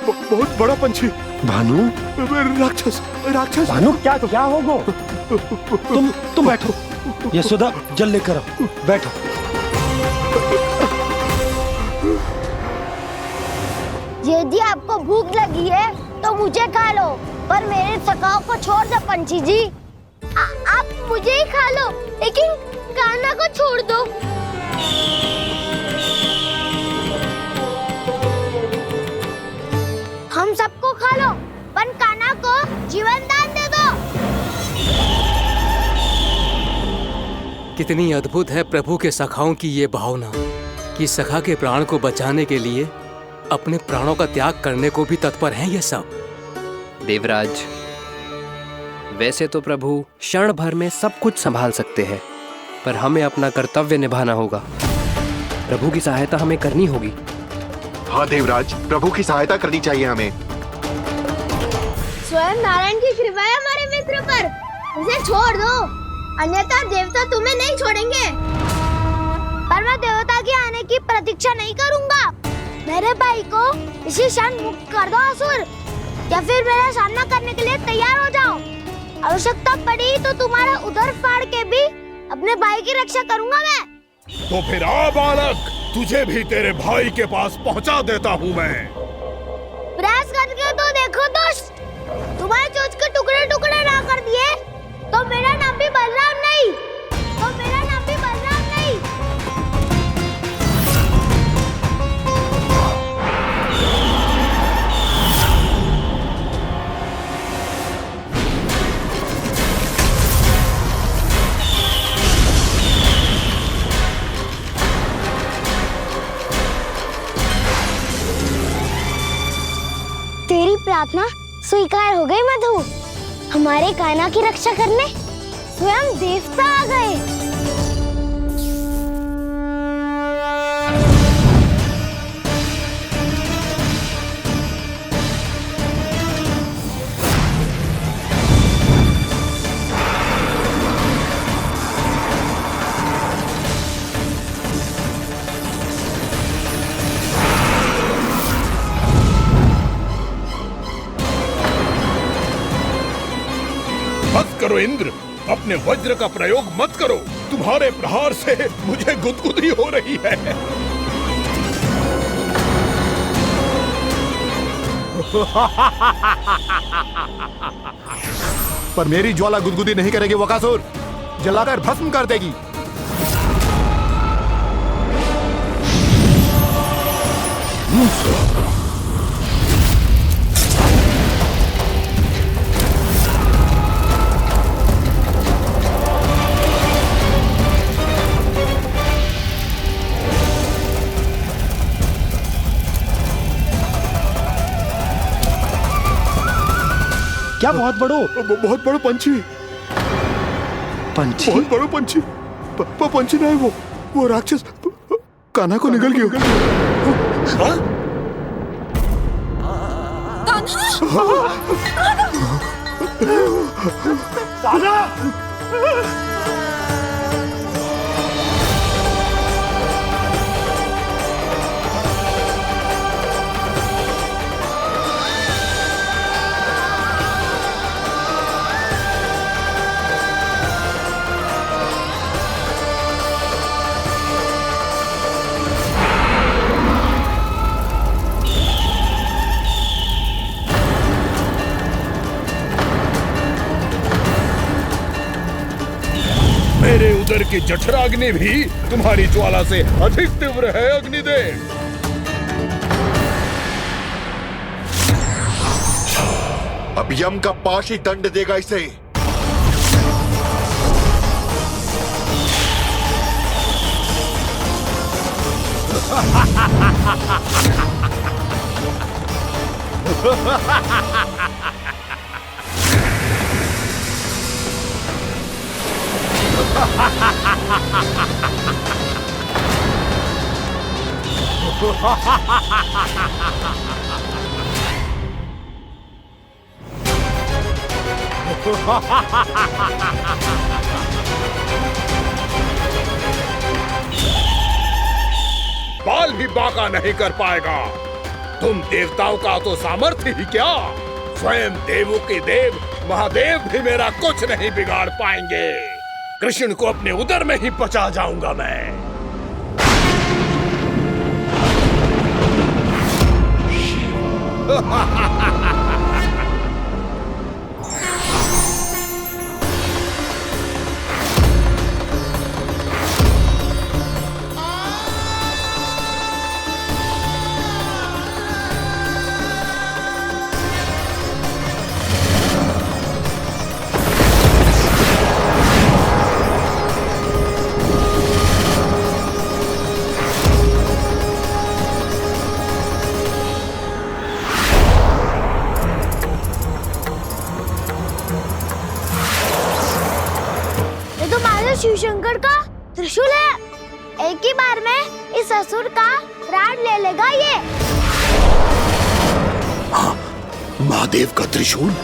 बहुत बड़ा पंछी। भानु, राक्षस, राक्षस। भानु, क्या क्या होगा? तुम बैठो, यशोदा जल लेकर आओ, बैठो। यदि आपको भूख लगी है तो मुझे खा लो, पर मेरे सखाओं को छोड़ दो पंछी जी। आप मुझे ही खा लो, लेकिन कान्हा को छोड़ दो। हम सबको खा लो, पर कान्हा को जीवन दान दे दो। कितनी अद्भुत है प्रभु के सखाओं की ये भावना कि सखा के प्राण को बचाने के लिए अपने प्राणों का त्याग करने को भी तत्पर हैं ये सब। देवराज, वैसे तो प्रभु क्षण भर में सब कुछ संभाल सकते हैं, पर हमें अपना कर्तव्य निभाना होगा। प्रभु की सहायता हमें करनी होगी। हाँ देवराज, प्रभु की सहायता करनी चाहिए हमें। स्वयं नारायण की कृपा है हमारे मित्र पर, उसे छोड़ दो, अन्यथा देवता तुम्हें नहीं छोड़ेंगे। पर मैं देवता के आने की प्रतीक्षा नहीं करूंगा। मेरे भाई को इसी क्षण मुक्त कर दो असुर, या फिर मेरा सामना करने के लिए तैयार हो जाओ। आवश्यकता पड़ी तो तुम्हारा उदर फाड़ के भी अपने भाई की रक्षा करूंगा मैं। तो फिर आ बालक, तुझे भी तेरे भाई के पास पहुंचा देता हूँ मैं। प्रयास करके तो देखो दोस्त, तुम्हारे चोंच के टुकड़े टुकड़े ना कर दिए तो मेरा नाम भी बलराम नहीं, तो मेरा नाम भी बलराम नहीं। तेरी प्रार्थना स्वीकार हो गई मधु। हमारे कान्हा की रक्षा करने स्वयं देवता आ गए। करो इंद्र, अपने वज्र का प्रयोग मत करो। तुम्हारे प्रहार से मुझे गुदगुदी हो रही है। पर मेरी ज्वाला गुदगुदी नहीं करेगी वकासुर, जलाकर भस्म कर देगी। क्या बहुत बड़ो? बहुत बड़ो पंछी। पंछी? बहुत बड़ो पंछी। पंछी नहीं, वो राक्षस कान्हा को निगल गया। मेरे उदर की जठराग्नि भी तुम्हारी ज्वाला से अधिक तीव्र है अग्निदेव। अब यम का पाश ही दंड देगा इसे। बाल भी बांका नहीं कर पाएगा। तुम देवताओं का तो सामर्थ्य ही क्या, स्वयं देवों के देव महादेव भी मेरा कुछ नहीं बिगाड़ पाएंगे। कृष्ण को अपने उदर में ही पचा जाऊंगा मैं। शिव शंकर का त्रिशूल है। एक ही बार में इस असुर का प्राण ले लेगा ये। हाँ, महादेव का त्रिशूल।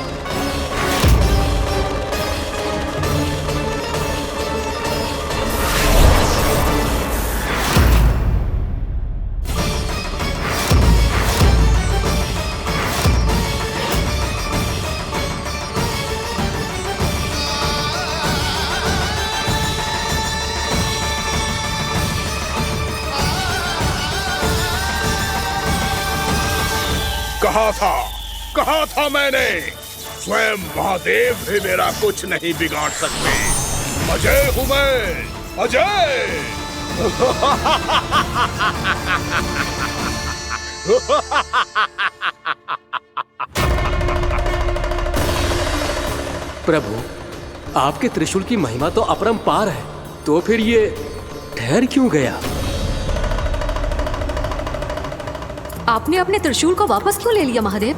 कहा था मैंने, स्वयं महादेव भी मेरा कुछ नहीं बिगाड़ सकते। अजय हूं मैं, अजय। प्रभु, आपके त्रिशूल की महिमा तो अपरंपार है, तो फिर ये ठहर क्यों गया? आपने अपने त्रिशूल को वापस क्यों ले लिया महादेव?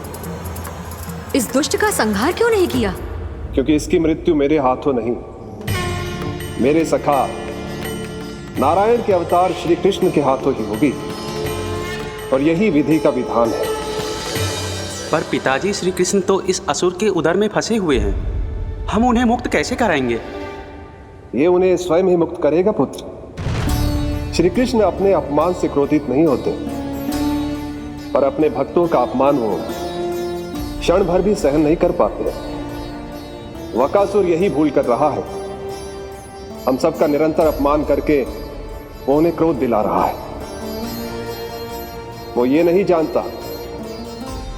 इस दुष्ट का संहार क्यों नहीं किया? क्योंकि इसकी मृत्यु मेरे हाथों नहीं, मेरे सखा नारायण के अवतार श्री कृष्ण के हाथों ही होगी, और यही विधि का विधान है। पर पिताजी, श्री कृष्ण तो इस असुर के उदर में फंसे हुए हैं, हम उन्हें मुक्त कैसे कराएंगे? ये उन्हें स्वयं ही मुक्त करेगा पुत्र। श्री कृष्ण अपने अपमान से क्रोधित नहीं होते, पर अपने भक्तों का अपमान वो क्षण भर भी सहन नहीं कर पाते। वकासुर यही भूल कर रहा है, हम सबका निरंतर अपमान करके वो उन्हें क्रोध दिला रहा है। वो ये नहीं जानता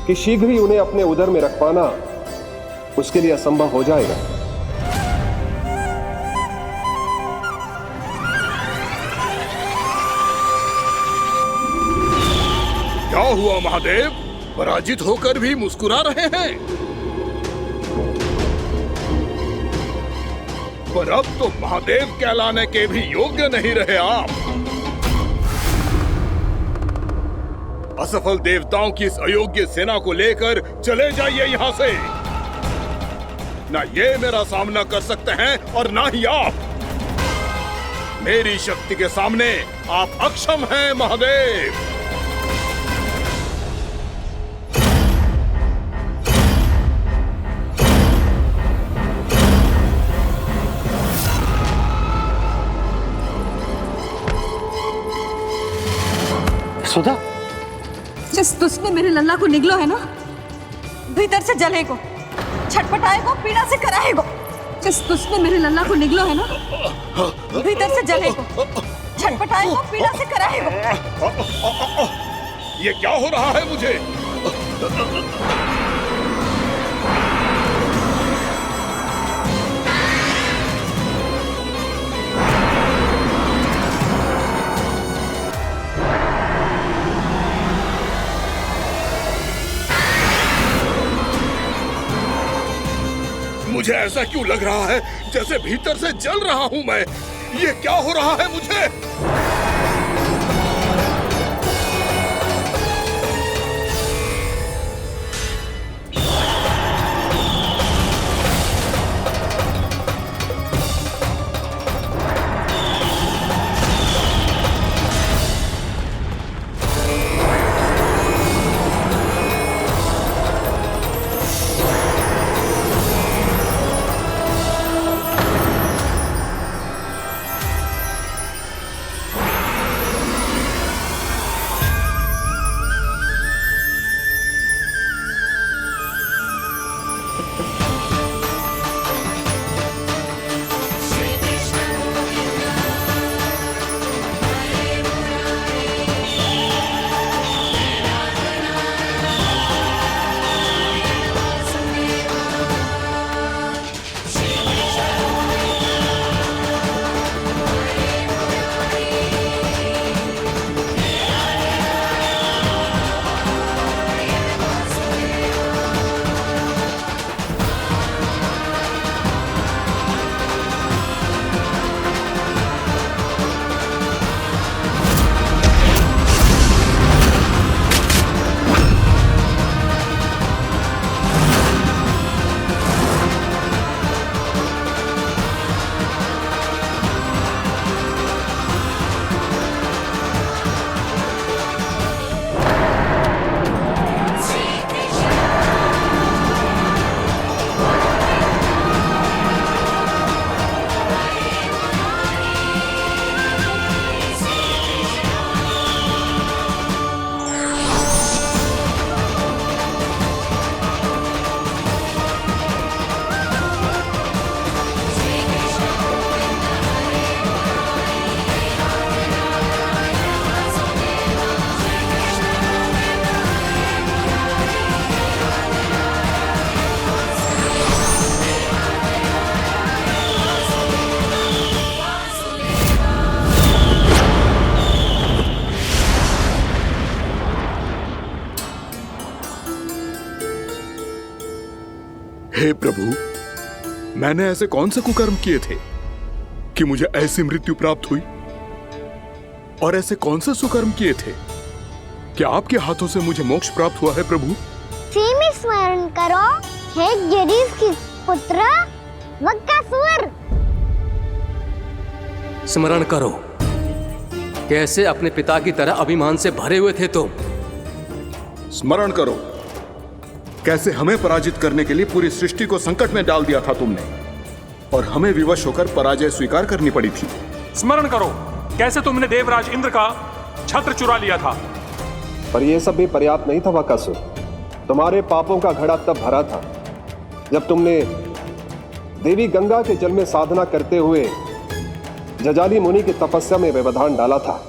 कि शीघ्र ही उन्हें अपने उदर में रख पाना उसके लिए असंभव हो जाएगा। क्या हुआ महादेव, पराजित होकर भी मुस्कुरा रहे हैं? पर अब तो महादेव कहलाने के भी योग्य नहीं रहे आप। असफल देवताओं की इस अयोग्य सेना को लेकर चले जाइए यहां से। ना ये मेरा सामना कर सकते हैं और ना ही आप। मेरी शक्ति के सामने आप अक्षम हैं महादेव। सुधा, जिस तुझने मेरे लल्ला को निगलो है ना, भीतर से जलेगो, छटपटाएगो, पीड़ा से कराएगो। जिस तुझने मेरे लल्ला को निगलो है ना, भीतर से जलेगो, छटपटाएगो, पीड़ा से कराएगो। ये क्या हो रहा है मुझे? मुझे ऐसा क्यों लग रहा है जैसे भीतर से जल रहा हूं मैं? ये क्या हो रहा है मुझे? हे प्रभु, मैंने ऐसे कौन से कुकर्म किए थे कि मुझे ऐसी मृत्यु प्राप्त हुई? और ऐसे कौन से सुकर्म किए थे कि आपके हाथों से मुझे मोक्ष प्राप्त हुआ है प्रभु? में स्मरण करो, हे जरीस की पुत्र वक्कासुर। स्मरण करो, कैसे अपने पिता की तरह अभिमान से भरे हुए थे तुम। स्मरण करो, कैसे हमें पराजित करने के लिए पूरी सृष्टि को संकट में डाल दिया था तुमने, और हमें विवश होकर पराजय स्वीकार करनी पड़ी थी। स्मरण करो, कैसे तुमने देवराज इंद्र का छत्र चुरा लिया था। पर यह सब भी पर्याप्त नहीं था वकासुर। तुम्हारे पापों का घड़ा तब भरा था जब तुमने देवी गंगा के जल में साधना करते हुए जजाली मुनि की तपस्या में व्यवधान डाला था।